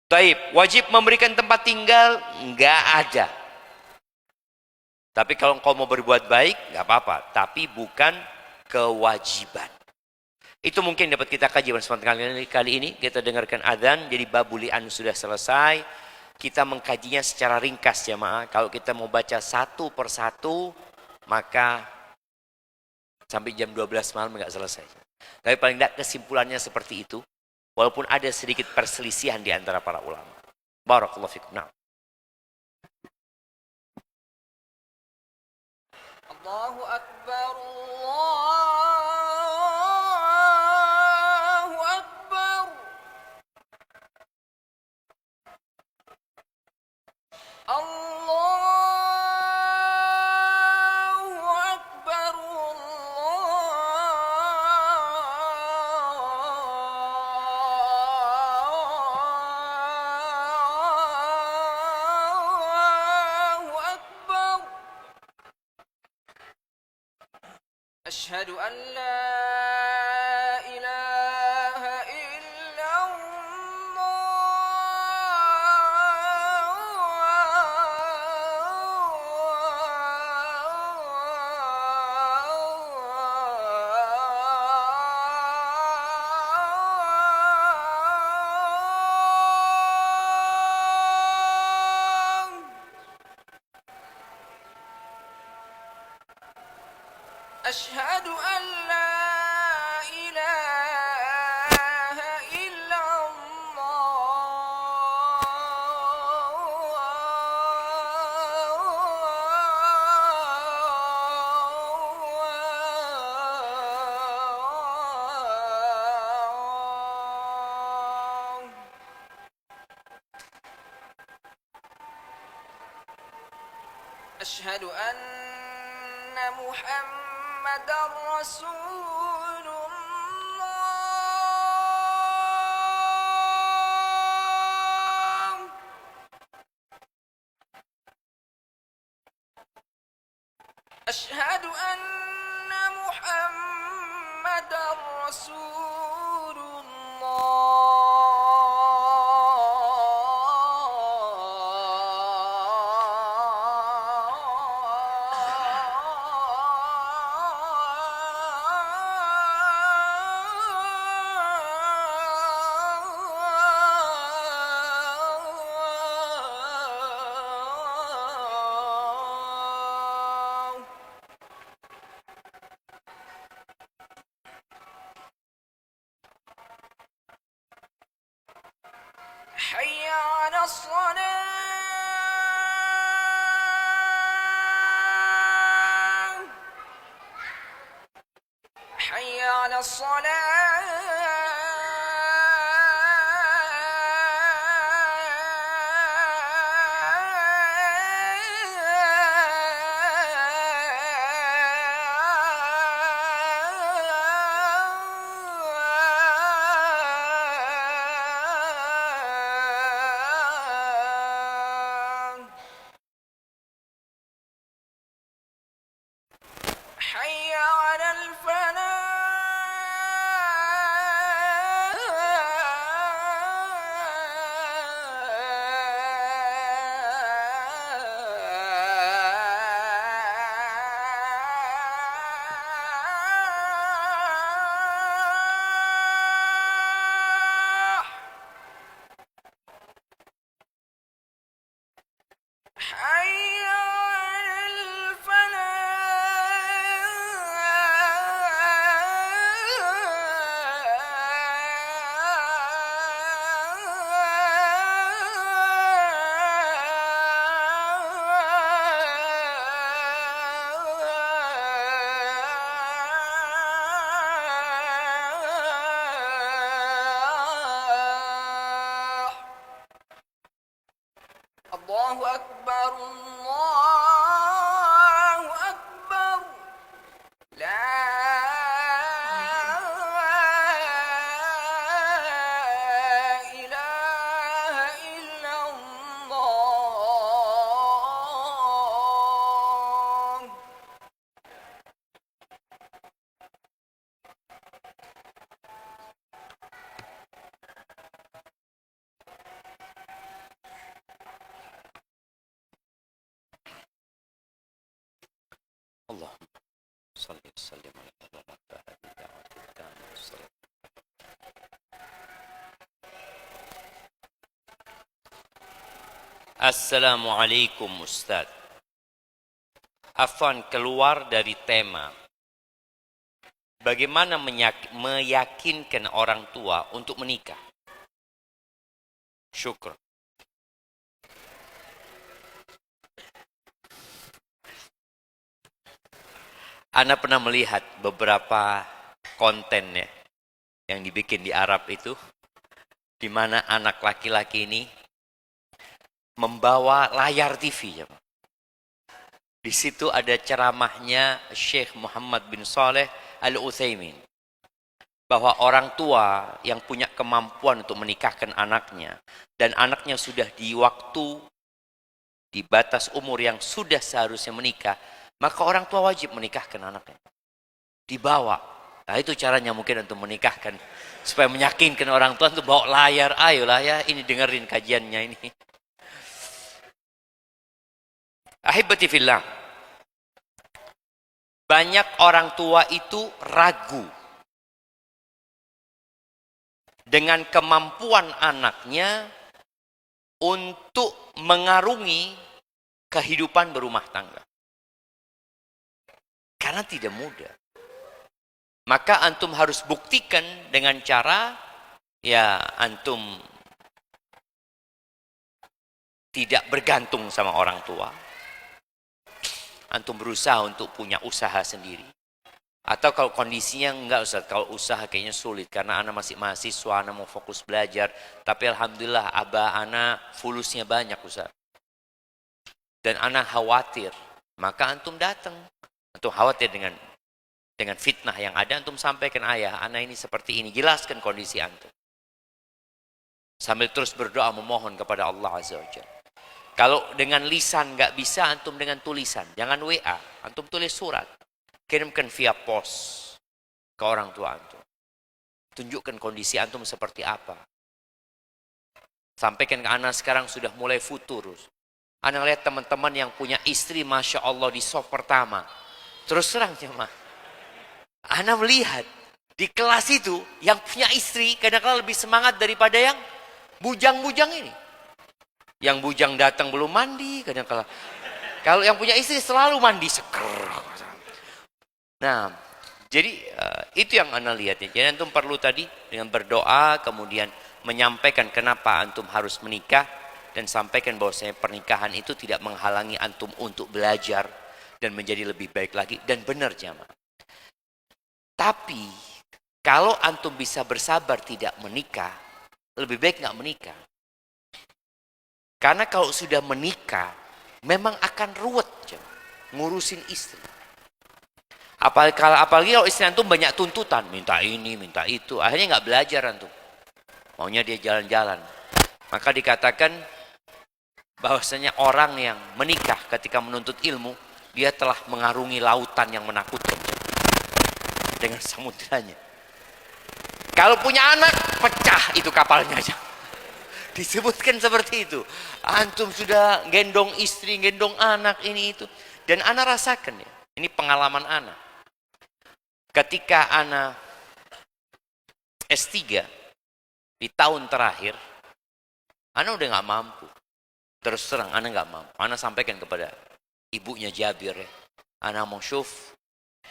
Taib, wajib memberikan tempat tinggal? Nggak ada. Tapi kalau engkau mau berbuat baik, nggak apa-apa. Tapi bukan kewajiban. Itu mungkin dapat kita kaji pada kali ini. Kita dengarkan adzan, jadi babul li'an sudah selesai. Kita mengkajinya secara ringkas jamaah. Kalau kita mau baca satu persatu, maka sampai jam 12 malam nggak selesai. Tapi paling tidak kesimpulannya seperti itu. Walaupun ada sedikit perselisihan di antara para ulama. Barakallahu fikum. Nah. Allahu Akbar. أشهد أن لا إله إلا أشهد أن لا إله إلا الله أشهد أن محمد رسول الله أشهد أن محمد رسول الله الصلاة حي على الصلاة حي على الفلاح حي على الفلاح الله أكبر الله أكبر لا إله إلا الله اللهم صل وسلم على هذه الدعوة التامة والصلاة. Assalamualaikum Ustaz. Afwan, keluar dari tema. Bagaimana meyakinkan orang tua untuk menikah? Syukur. Ana pernah melihat beberapa konten ya, yang dibikin di Arab itu, di mana anak laki-laki ini membawa layar TV. Ya. Di situ ada ceramahnya Syekh Muhammad bin Saleh Al-Utsaimin, bahwa orang tua yang punya kemampuan untuk menikahkan anaknya, dan anaknya sudah di waktu, di batas umur yang sudah seharusnya menikah, maka orang tua wajib menikahkan anaknya. Dibawa. Nah itu caranya mungkin untuk menikahkan. Supaya meyakinkan orang tua untuk bawa layar. Ayolah ya, ini dengerin kajiannya ini. Ahibati fillah. Banyak orang tua itu ragu dengan kemampuan anaknya untuk mengarungi kehidupan berumah tangga. Karena tidak mudah. Maka antum harus buktikan dengan cara, ya antum tidak bergantung sama orang tua. Antum berusaha untuk punya usaha sendiri. Atau kalau kondisinya enggak Ustaz, kalau usaha kayaknya sulit. Karena anak masih mahasiswa, anak mau fokus belajar. Tapi alhamdulillah abah anak fulusnya banyak Ustaz. Dan anak khawatir. Maka antum datang. Antum khawatir dengan fitnah yang ada, antum sampaikan, ayah, anak ini seperti ini, jelaskan kondisi antum. Sambil terus berdoa memohon kepada Allah Azza wa Jalla. Kalau dengan lisan nggak bisa, antum dengan tulisan. Jangan WA, antum tulis surat. Kirimkan via pos ke orang tua antum. Tunjukkan kondisi antum seperti apa. Sampaikan ke anak sekarang sudah mulai futur. Anak lihat teman-teman yang punya istri, Masya Allah, di sop pertama. Terus terang jemaah, ana melihat di kelas itu yang punya istri kadang-kadang lebih semangat daripada yang bujang-bujang ini. Yang bujang datang belum mandi kadang-kadang. Kalau yang punya istri selalu mandi seger. Nah, jadi itu yang ana lihat. Jadi antum perlu tadi dengan berdoa, kemudian menyampaikan kenapa antum harus menikah, dan sampaikan bahwasanya pernikahan itu tidak menghalangi antum untuk belajar dan menjadi lebih baik lagi. Dan benar jamaah. Tapi kalau antum bisa bersabar tidak menikah, lebih baik nggak menikah. Karena kalau sudah menikah, memang akan ruwet jamaah, ngurusin istri. Apalagi kalau istri antum banyak tuntutan, minta ini, minta itu, akhirnya nggak belajar antum. Maunya dia jalan-jalan. Maka dikatakan bahwasanya orang yang menikah ketika menuntut ilmu, dia telah mengarungi lautan yang menakutkan dengan samudranya. Kalau punya anak, pecah itu kapalnya aja. Disebutkan seperti itu. Antum sudah gendong istri, gendong anak, ini itu. Dan ana rasakan ya, ini pengalaman ana. Ketika ana S3 di tahun terakhir, ana udah nggak mampu. Terus terang, ana nggak mampu. Ana sampaikan kepada ibunya Jabir ya, ana mau syuf,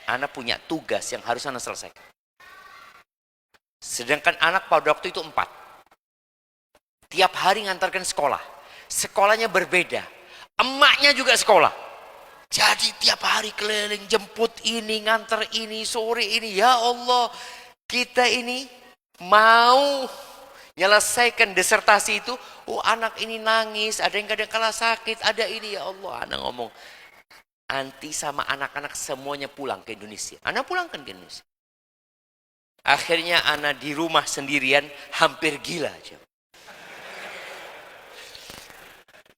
ana punya tugas yang harus ana selesaikan. Sedangkan anak pada waktu itu 4. Tiap hari ngantarkan sekolah. Sekolahnya berbeda. Emaknya juga sekolah. Jadi tiap hari keliling, jemput ini, ngantar ini, sore ini. Ya Allah, kita ini mau menyelesaikan disertasi itu. Oh, anak ini nangis, ada yang kadang kala sakit, ada ini. Ya Allah, anak ngomong. Anti sama anak-anak semuanya pulang ke Indonesia. Anak pulang ke Indonesia. Akhirnya anak di rumah sendirian, hampir gila.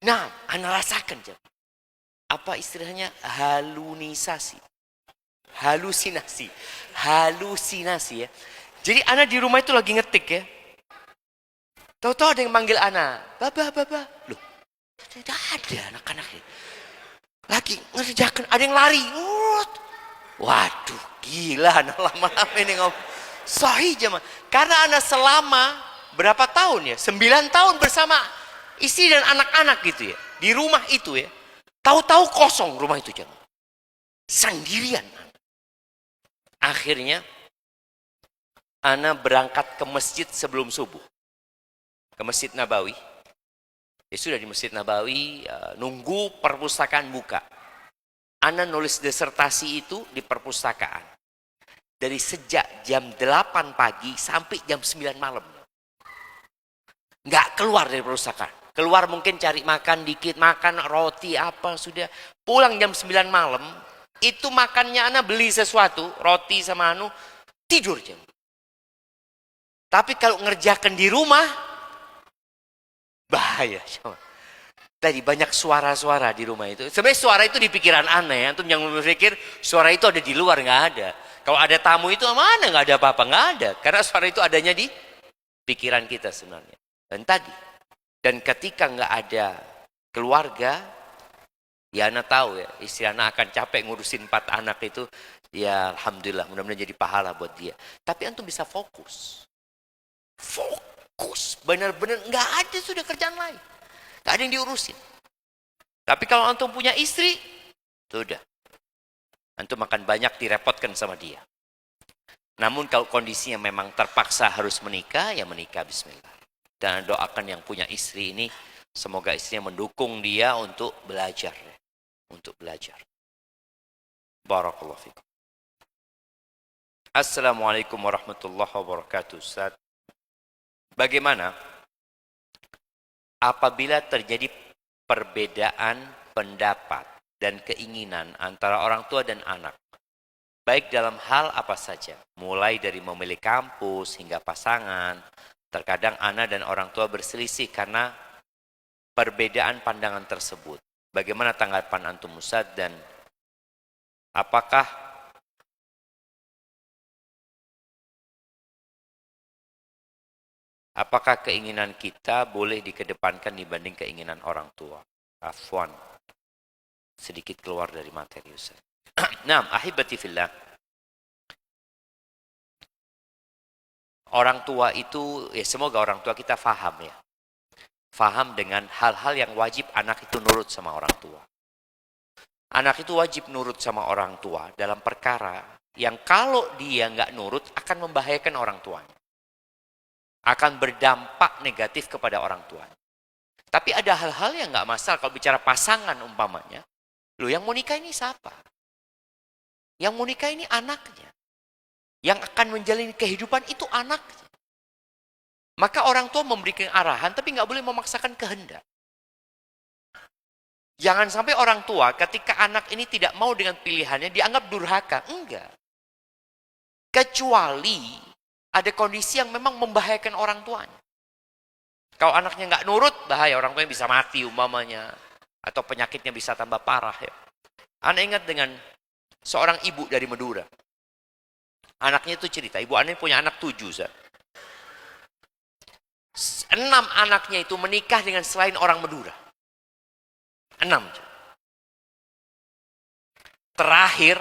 Nah, anak rasakan. Apa istilahnya? Halusinasi ya. Jadi anak di rumah itu lagi ngetik ya. Tahu-tahu ada yang manggil anak, baba. Loh, tidak ada anak-anak ya. Lagi ngerjakan, ada yang lari. Waduh, gila anak lama-lama ini ngomong. Sahih jemaah. Karena anak selama berapa tahun ya? 9 tahun bersama istri dan anak-anak gitu ya. Di rumah itu ya. Tahu-tahu kosong rumah itu jemaah. Sendirian. Akhirnya ana berangkat ke masjid sebelum subuh. Ke Masjid Nabawi. Ya sudah di Masjid Nabawi, nunggu perpustakaan buka. Ana nulis disertasi itu di perpustakaan. Dari sejak jam 8 pagi sampai jam 9 malam. Nggak keluar dari perpustakaan. Keluar mungkin cari makan dikit, makan roti apa sudah. Pulang jam 9 malam, itu makannya ana beli sesuatu, roti sama tidur jam. Tapi kalau ngerjakan di rumah, bahaya. Tadi banyak suara-suara di rumah itu. Sebenarnya suara itu di pikiran ana ya. Antum jangan berpikir suara itu ada di luar, nggak ada. Kalau ada tamu itu mana nggak ada apa-apa, nggak ada. Karena suara itu adanya di pikiran kita sebenarnya. Dan ketika nggak ada keluarga, ya anak tahu ya, istri anak akan capek ngurusin 4 anak itu. Ya alhamdulillah, mudah-mudahan jadi pahala buat dia. Tapi antum bisa fokus. Benar-benar nggak ada sudah kerjaan lain. Nggak ada yang diurusin. Tapi kalau antum punya istri, sudah. Antum akan banyak direpotkan sama dia. Namun kalau kondisinya memang terpaksa harus menikah, ya menikah bismillah. Dan doakan yang punya istri ini, semoga istrinya mendukung dia untuk belajar. Barakallahu fikum. Assalamualaikum warahmatullahi wabarakatuh. Ustaz, bagaimana apabila terjadi perbedaan pendapat dan keinginan antara orang tua dan anak, baik dalam hal apa saja, mulai dari memilih kampus hingga pasangan. Terkadang anak dan orang tua berselisih karena perbedaan pandangan tersebut. Bagaimana tanggapan antum Ustaz, dan apakah keinginan kita boleh dikedepankan dibanding keinginan orang tua? Afwan, sedikit keluar dari materi Ustaz. Nah, ahibati fillah. Orang tua itu, ya semoga orang tua kita faham ya. Faham dengan hal-hal yang wajib anak itu nurut sama orang tua. Anak itu wajib nurut sama orang tua dalam perkara yang kalau dia nggak nurut akan membahayakan orang tuanya. Akan berdampak negatif kepada orang tuanya. Tapi ada hal-hal yang nggak masalah kalau bicara pasangan umpamanya. Loh, yang mau nikah ini siapa? Yang mau nikah ini anaknya. Yang akan menjalani kehidupan itu anaknya. Maka orang tua memberikan arahan tapi nggak boleh memaksakan kehendak. Jangan sampai orang tua ketika anak ini tidak mau dengan pilihannya dianggap durhaka. Enggak. Kecuali ada kondisi yang memang membahayakan orang tuanya. Kalau anaknya nggak nurut, bahaya. Orang tuanya bisa mati umpamanya. Atau penyakitnya bisa tambah parah. Ya. Anda ingat dengan seorang ibu dari Madura. Anaknya itu cerita, ibu Anda punya anak 7. 6 anaknya itu menikah dengan selain orang Madura. 6. Terakhir,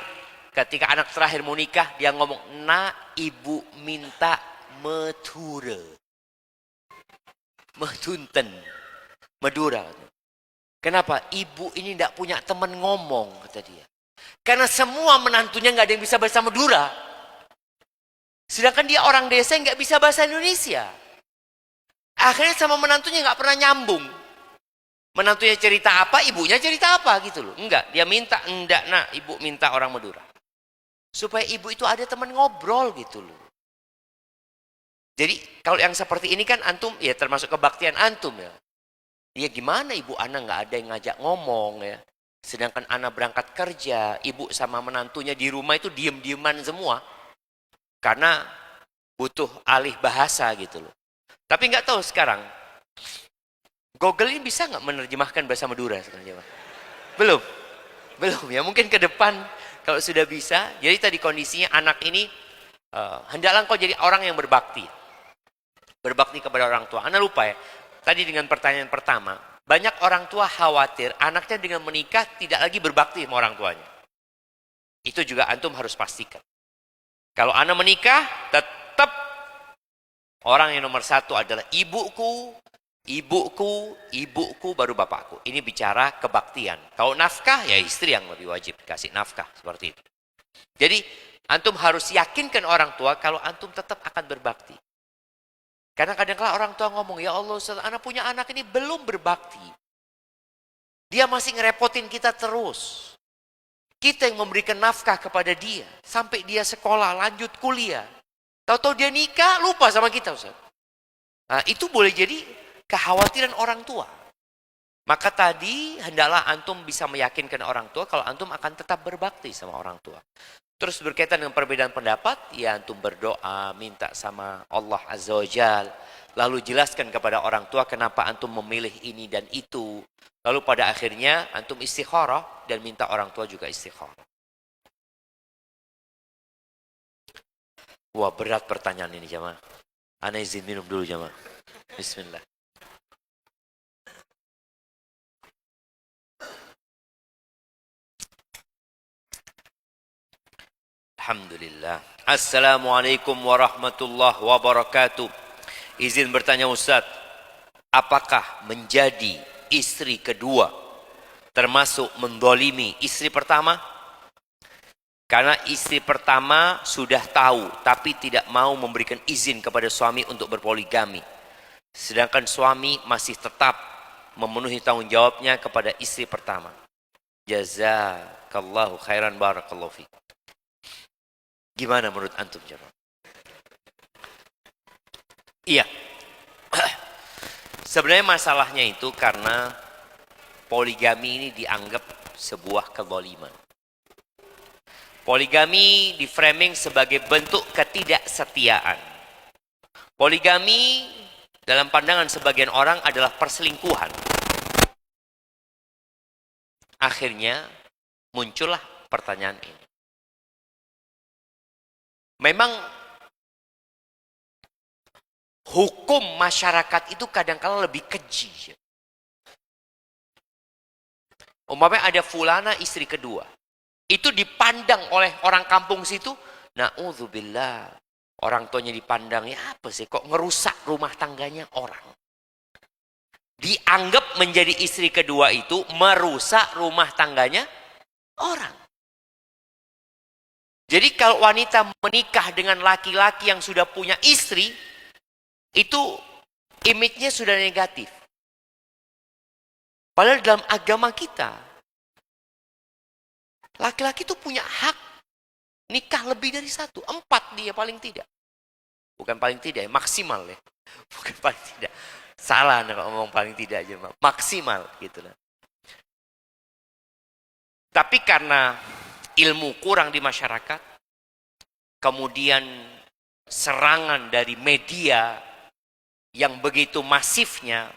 ketika anak terakhir mau nikah, dia ngomong, "Nak, ibu minta Madura." Medunten. Madura. Kenapa? Ibu ini tidak punya teman ngomong, kata dia. Karena semua menantunya nggak ada yang bisa bahasa Madura. Sedangkan dia orang desa yang nggak bisa bahasa Indonesia. Akhirnya sama menantunya nggak pernah nyambung. Menantunya cerita apa, ibunya cerita apa gitu loh. Enggak, dia minta, enggak nak, ibu minta orang Madura. Supaya ibu itu ada teman ngobrol gitu loh. Jadi kalau yang seperti ini kan antum, ya termasuk kebaktian antum ya. Ya gimana ibu anak nggak ada yang ngajak ngomong ya. Sedangkan anak berangkat kerja, ibu sama menantunya di rumah itu diem-dieman semua. Karena butuh alih bahasa gitu loh. Tapi nggak tahu sekarang, Google ini bisa nggak menerjemahkan bahasa Madura sekarang? Belum, belum ya. Mungkin ke depan kalau sudah bisa. Jadi tadi kondisinya anak ini hendaklah kau jadi orang yang berbakti, berbakti kepada orang tua. Anda lupa ya. Tadi dengan pertanyaan pertama, banyak orang tua khawatir anaknya dengan menikah tidak lagi berbakti sama orang tuanya. Itu juga antum harus pastikan. Kalau Anda menikah, tetap orang yang nomor 1 adalah ibuku, ibuku, ibuku, baru bapakku. Ini bicara kebaktian. Kalau nafkah, ya istri yang lebih wajib kasih nafkah. Seperti itu. Jadi, antum harus yakinkan orang tua kalau antum tetap akan berbakti. Karena kadang-kadang orang tua ngomong, ya Allah, anak punya anak ini belum berbakti. Dia masih ngerepotin kita terus. Kita yang memberikan nafkah kepada dia. Sampai dia sekolah, lanjut kuliah. Tahu-tahu dia nikah, lupa sama kita, Ustaz. Nah, itu boleh jadi kekhawatiran orang tua. Maka tadi, hendaklah antum bisa meyakinkan orang tua kalau antum akan tetap berbakti sama orang tua. Terus berkaitan dengan perbedaan pendapat, ya antum berdoa, minta sama Allah Azza wa Jal. Lalu jelaskan kepada orang tua kenapa antum memilih ini dan itu. Lalu pada akhirnya antum istikharah dan minta orang tua juga istikharah. Wah, berat pertanyaan ini jamaah. Ana izin minum dulu jamaah. Bismillah. Alhamdulillah. Assalamualaikum warahmatullahi wabarakatuh. Izin bertanya Ustaz, apakah menjadi istri kedua termasuk mendolimi istri pertama? Karena istri pertama sudah tahu tapi tidak mau memberikan izin kepada suami untuk berpoligami. Sedangkan suami masih tetap memenuhi tanggung jawabnya kepada istri pertama. Jazakallahu khairan barakallahu fiik. Gimana menurut antum jemaah? Iya. Sebenarnya masalahnya itu karena poligami ini dianggap sebuah kezaliman. Poligami diframing sebagai bentuk ketidaksetiaan. Poligami dalam pandangan sebagian orang adalah perselingkuhan. Akhirnya muncullah pertanyaan ini. Memang hukum masyarakat itu kadang-kala lebih keji. Umpamanya ada fulana istri kedua. Itu dipandang oleh orang kampung situ. Na'udzubillah. Orang tuanya dipandang, ya apa sih kok ngerusak rumah tangganya orang. Dianggap menjadi istri kedua itu merusak rumah tangganya orang. Jadi kalau wanita menikah dengan laki-laki yang sudah punya istri, itu image-nya sudah negatif. Padahal dalam agama kita, laki-laki itu punya hak nikah lebih dari satu. 4 dia paling tidak. Bukan paling tidak, maksimal ya. Bukan paling tidak. Salah nih kalau ngomong paling tidak aja. Maksimal gitu lah. Tapi karena ilmu kurang di masyarakat, kemudian serangan dari media yang begitu masifnya,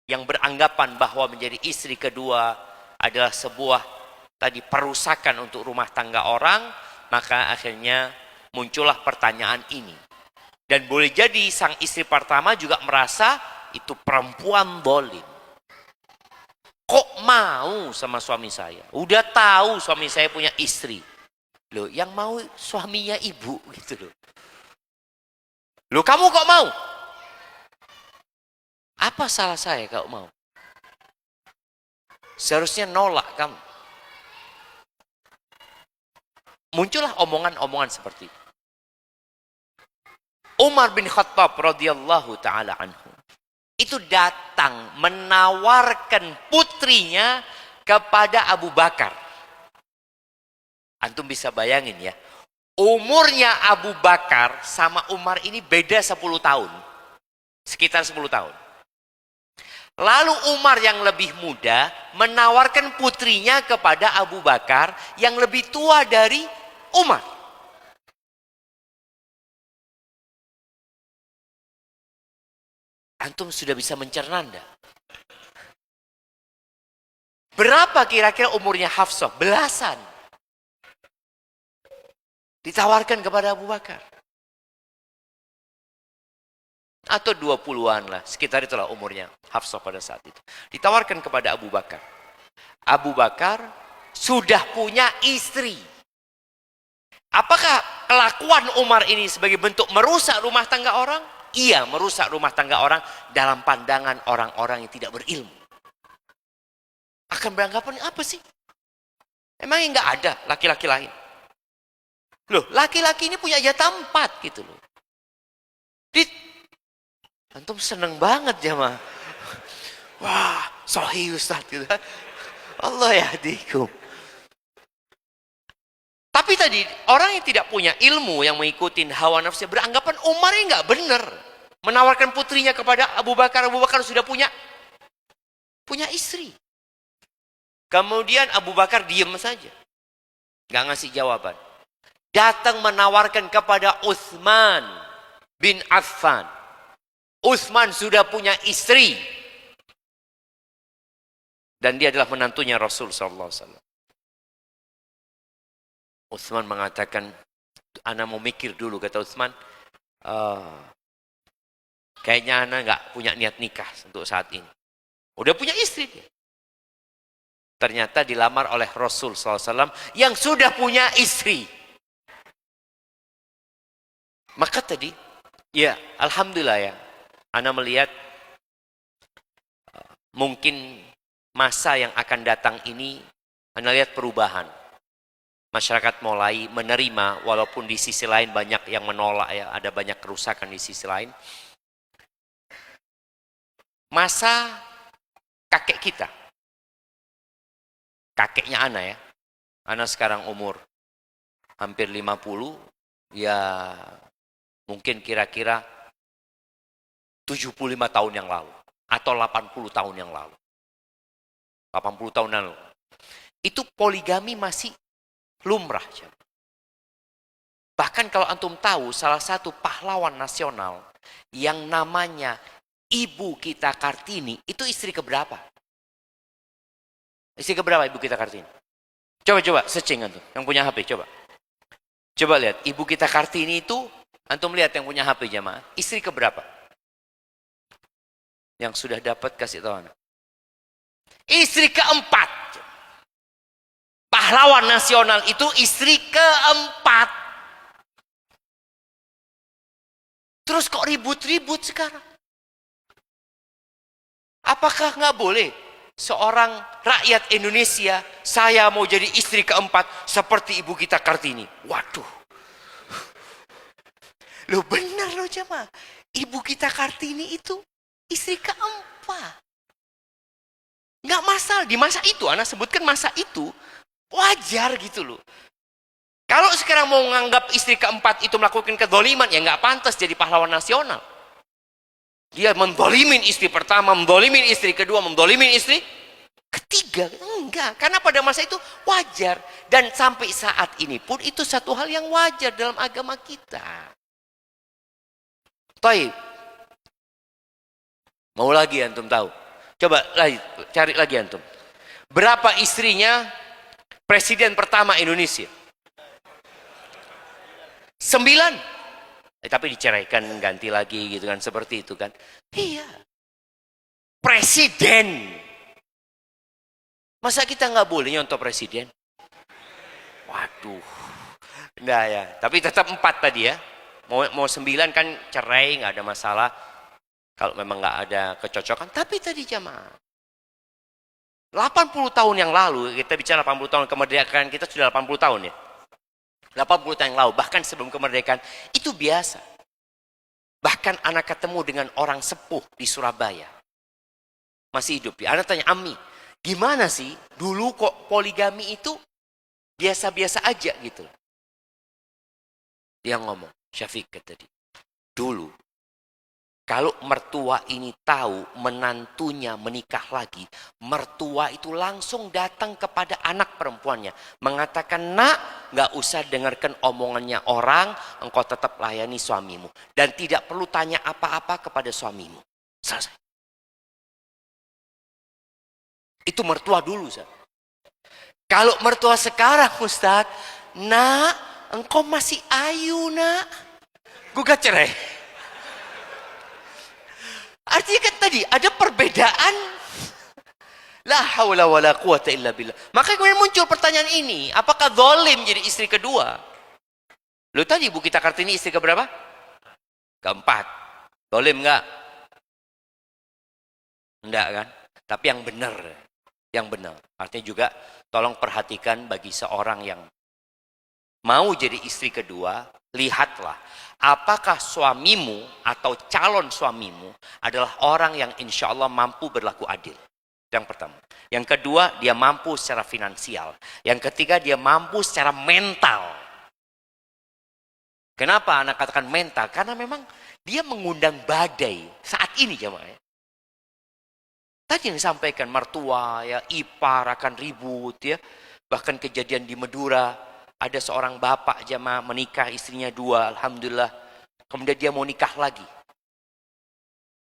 yang beranggapan bahwa menjadi istri kedua adalah sebuah tadi perusakan untuk rumah tangga orang, maka akhirnya muncullah pertanyaan ini. Dan boleh jadi sang istri pertama juga merasa itu perempuan dolim. Kok mau sama suami saya? Udah tahu suami saya punya istri. Loh, yang mau suaminya ibu gitu loh. Loh, kamu kok mau? Apa salah saya kalau mau? Seharusnya nolak kamu. Muncullah omongan-omongan seperti itu. Umar bin Khattab radhiyallahu taala anhu itu datang menawarkan putrinya kepada Abu Bakar. Antum bisa bayangin ya. Umurnya Abu Bakar sama Umar ini beda 10 tahun. Sekitar 10 tahun. Lalu Umar yang lebih muda menawarkan putrinya kepada Abu Bakar yang lebih tua dari Umar. Antum sudah bisa mencerna enggak? Berapa kira-kira umurnya Hafsah? Belasan. Ditawarkan kepada Abu Bakar. Atau 20-an lah, sekitar itulah umurnya Hafsah pada saat itu. Ditawarkan kepada Abu Bakar. Abu Bakar sudah punya istri. Apakah kelakuan Umar ini sebagai bentuk merusak rumah tangga orang? Iya, merusak rumah tangga orang dalam pandangan orang-orang yang tidak berilmu. Akan beranggapan apa sih? Emangnya nggak ada laki-laki lain? Loh, laki-laki ini punya jatah 4 gitu loh. Antum seneng banget jamaah. Wah, sahih Ustaz gitu. Allah yahdikum. Tapi tadi orang yang tidak punya ilmu yang mengikuti hawa nafsu beranggapan Umar ini nggak benar menawarkan putrinya kepada Abu Bakar. Abu Bakar sudah punya istri. Kemudian Abu Bakar diam saja, nggak ngasih jawaban. Datang menawarkan kepada Utsman bin Affan. Utsman sudah punya istri. Dan dia adalah menantunya Rasul sallallahu alaihi wasallam. Utsman mengatakan, "Ana mau mikir dulu," kata Utsman. Kayaknya ana nggak punya niat nikah untuk saat ini. Udah punya istri dia. Ternyata dilamar oleh Rasul sallallahu alaihi wasallam yang sudah punya istri. Maka tadi, ya alhamdulillah ya, ana melihat mungkin masa yang akan datang ini, ana lihat perubahan. Masyarakat mulai menerima, walaupun di sisi lain banyak yang menolak ya, ada banyak kerusakan di sisi lain. Masa kakek kita, kakeknya Ana ya, Ana sekarang umur hampir 50, ya mungkin kira-kira 75 tahun yang lalu, atau 80 tahun yang lalu. 80 tahun yang lalu. Itu poligami masih lumrah. Bahkan kalau antum tahu, salah satu pahlawan nasional yang namanya Ibu kita Kartini, itu istri keberapa? Istri keberapa Ibu kita Kartini? Coba searching antum, yang punya HP coba. Coba lihat, Ibu kita Kartini itu, antum lihat yang punya HP jamaah, istri keberapa? Yang sudah dapat kasih tahu anak. Istri keempat. Pahlawan nasional itu istri keempat. Terus kok ribut-ribut sekarang? Apakah nggak boleh seorang rakyat Indonesia, saya mau jadi istri keempat seperti Ibu kita Kartini? Waduh. Loh benar loh jemaah. Ibu kita Kartini itu istri keempat. Nggak masalah. Di masa itu, anak sebutkan masa itu, wajar gitu loh. Kalau sekarang mau menganggap istri keempat itu melakukan kezaliman, ya nggak pantas jadi pahlawan nasional. Dia mendolimin istri pertama, mendolimin istri kedua, mendolimin istri ketiga. Enggak, karena pada masa itu wajar. Dan sampai saat ini pun itu satu hal yang wajar dalam agama kita. Taib. Mau lagi antum tahu? Coba cari lagi antum. Berapa istrinya presiden pertama Indonesia? 9. Tapi diceraikan, ganti lagi gitu kan, seperti itu kan. Iya. Presiden. Masa kita nggak boleh nyontoh presiden? Waduh. Nah ya, tapi tetap 4 tadi ya. Mau 9 kan cerai, nggak ada masalah. Kalau memang nggak ada kecocokan. Tapi tadi jamaah. 80 tahun yang lalu, kita bicara 80 tahun kemerdekaan kita sudah 80 tahun ya. 80 tahun yang lalu, bahkan sebelum kemerdekaan, itu biasa. Bahkan anak ketemu dengan orang sepuh di Surabaya. Masih hidup ya. Anak tanya, Ami, gimana sih dulu kok poligami itu biasa-biasa aja gitu. Dia ngomong, Syafiq tadi, dulu kalau mertua ini tahu menantunya menikah lagi, mertua itu langsung datang kepada anak perempuannya. Mengatakan, nak, nggak usah dengarkan omongannya orang, engkau tetap layani suamimu. Dan tidak perlu tanya apa-apa kepada suamimu. Selesai. Itu mertua dulu, Ustaz. Kalau mertua sekarang, Ustaz, nak, engkau masih ayu, nak. Gugat cerai. Artinya kan tadi ada perbedaan. La haula wala quwata illa billah. Maka kemudian muncul pertanyaan ini, apakah zalim jadi istri kedua? Lo tadi Bu Kita Kartini istri keberapa? Keempat. Zalim enggak? Enggak kan? Tapi yang benar. Yang benar. Artinya juga tolong perhatikan bagi seorang yang mau jadi istri kedua, lihatlah apakah suamimu atau calon suamimu adalah orang yang insya Allah mampu berlaku adil. Yang pertama. Yang kedua, dia mampu secara finansial. Yang ketiga, dia mampu secara mental. Kenapa anak katakan mental? Karena memang dia mengundang badai saat ini jemaah. Tadi yang disampaikan mertua, ya, ipar akan ribut, ya. Bahkan kejadian di Madura. Ada seorang bapak jamaah menikah, istrinya 2, alhamdulillah. Kemudian dia mau nikah lagi.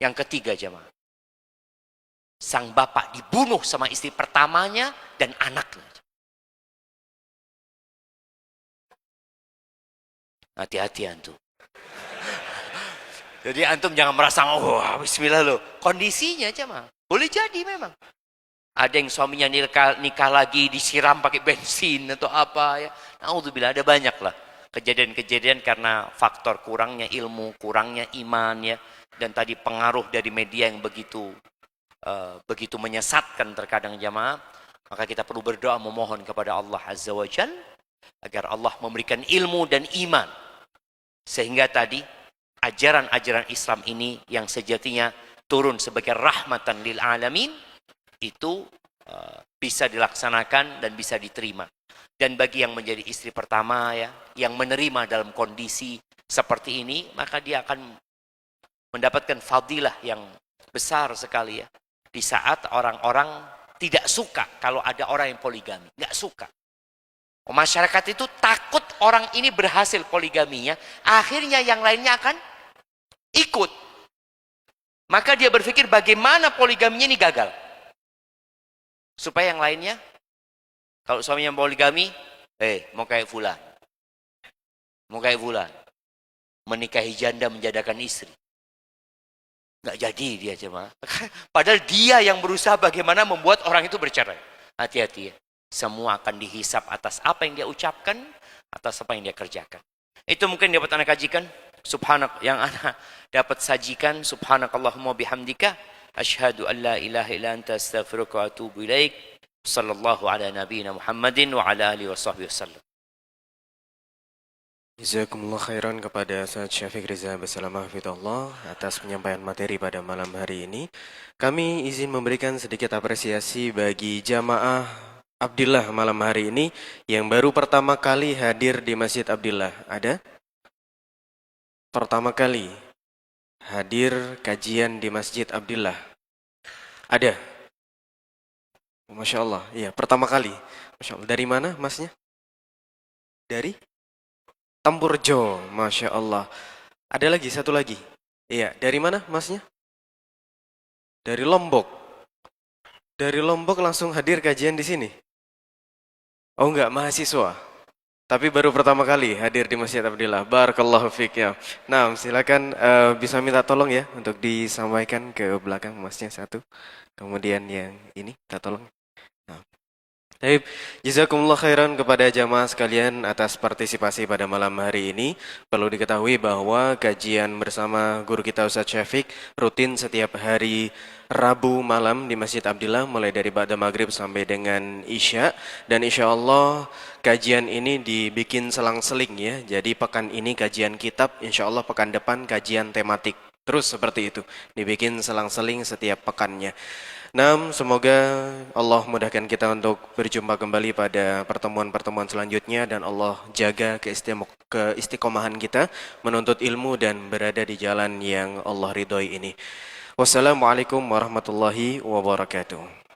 Yang ketiga jamaah. Sang bapak dibunuh sama istri pertamanya dan anaknya. Hati-hati antum. Jadi antum jangan merasa, oh bismillah loh. Kondisinya jamaah. Boleh jadi memang. Ada yang suaminya nikah lagi disiram pakai bensin atau apa ya. Naudzubillah, ada banyak lah kejadian-kejadian karena faktor kurangnya ilmu, kurangnya iman ya. Dan tadi pengaruh dari media yang begitu menyesatkan terkadang jamaah. Maka kita perlu berdoa memohon kepada Allah Azza wa Jal agar Allah memberikan ilmu dan iman. Sehingga tadi ajaran-ajaran Islam ini yang sejatinya turun sebagai rahmatan lil alamin itu bisa dilaksanakan dan bisa diterima. Dan bagi yang menjadi istri pertama ya, yang menerima dalam kondisi seperti ini, maka dia akan mendapatkan fadilah yang besar sekali ya. Di saat orang-orang tidak suka kalau ada orang yang poligami, nggak suka. Masyarakat itu takut orang ini berhasil poligaminya, akhirnya yang lainnya akan ikut. Maka dia berpikir bagaimana poligaminya ini gagal. Supaya yang lainnya, kalau suaminya poligami, mau kayak fulan. Mau kayak fulan. Menikahi janda menjadakan istri. Nggak jadi dia cuma. Padahal dia yang berusaha bagaimana membuat orang itu bercerai. Hati-hati ya. Semua akan dihisap atas apa yang dia ucapkan, atas apa yang dia kerjakan. Itu mungkin dapat anak kajikan. Subhanak yang anak dapat sajikan. Subhanakallahumma bihamdika. Asyhadu an la ilaha illa anta astaghfiruka wa atubu ilaik. Sallallahu ala nabiyina Muhammadin wa ala alihi wa sahbihi wasallam. Jazakumullah khairan kepada Ustaz Syafiq Riza Basalamah Hafidhullah atas penyampaian materi pada malam hari ini. Kami izin memberikan sedikit apresiasi bagi jamaah Abdillah malam hari ini yang baru pertama kali hadir di Masjid Abdillah. Ada? Pertama kali hadir kajian di Masjid Abdillah. Ada? Masya Allah, iya pertama kali. Masya Allah. Dari mana masnya? Dari? Tempurjo, Masya Allah. Ada lagi, satu lagi. Iya, dari mana masnya? Dari Lombok. Dari Lombok langsung hadir kajian di sini. Oh enggak, mahasiswa. Tapi baru pertama kali hadir di Masjid Abdillah. Barakallahu fiik ya. Nah, silakan bisa minta tolong ya untuk disampaikan ke belakang masnya satu. Kemudian yang ini minta tolong. Nah. Baik, jazakumullah khairan kepada jamaah sekalian atas partisipasi pada malam hari ini. Perlu diketahui bahwa kajian bersama guru kita Ustaz Syafiq rutin setiap hari Rabu malam di Masjid Abdillah mulai dari ba'da maghrib sampai dengan Isya. Dan insya Allah kajian ini dibikin selang-seling ya. Jadi pekan ini kajian kitab, insya Allah pekan depan kajian tematik. Terus seperti itu, dibikin selang-seling setiap pekannya. Nah, semoga Allah mudahkan kita untuk berjumpa kembali pada pertemuan-pertemuan selanjutnya dan Allah jaga keistiqomahan kita menuntut ilmu dan berada di jalan yang Allah ridhoi ini. Wassalamualaikum warahmatullahi wabarakatuh.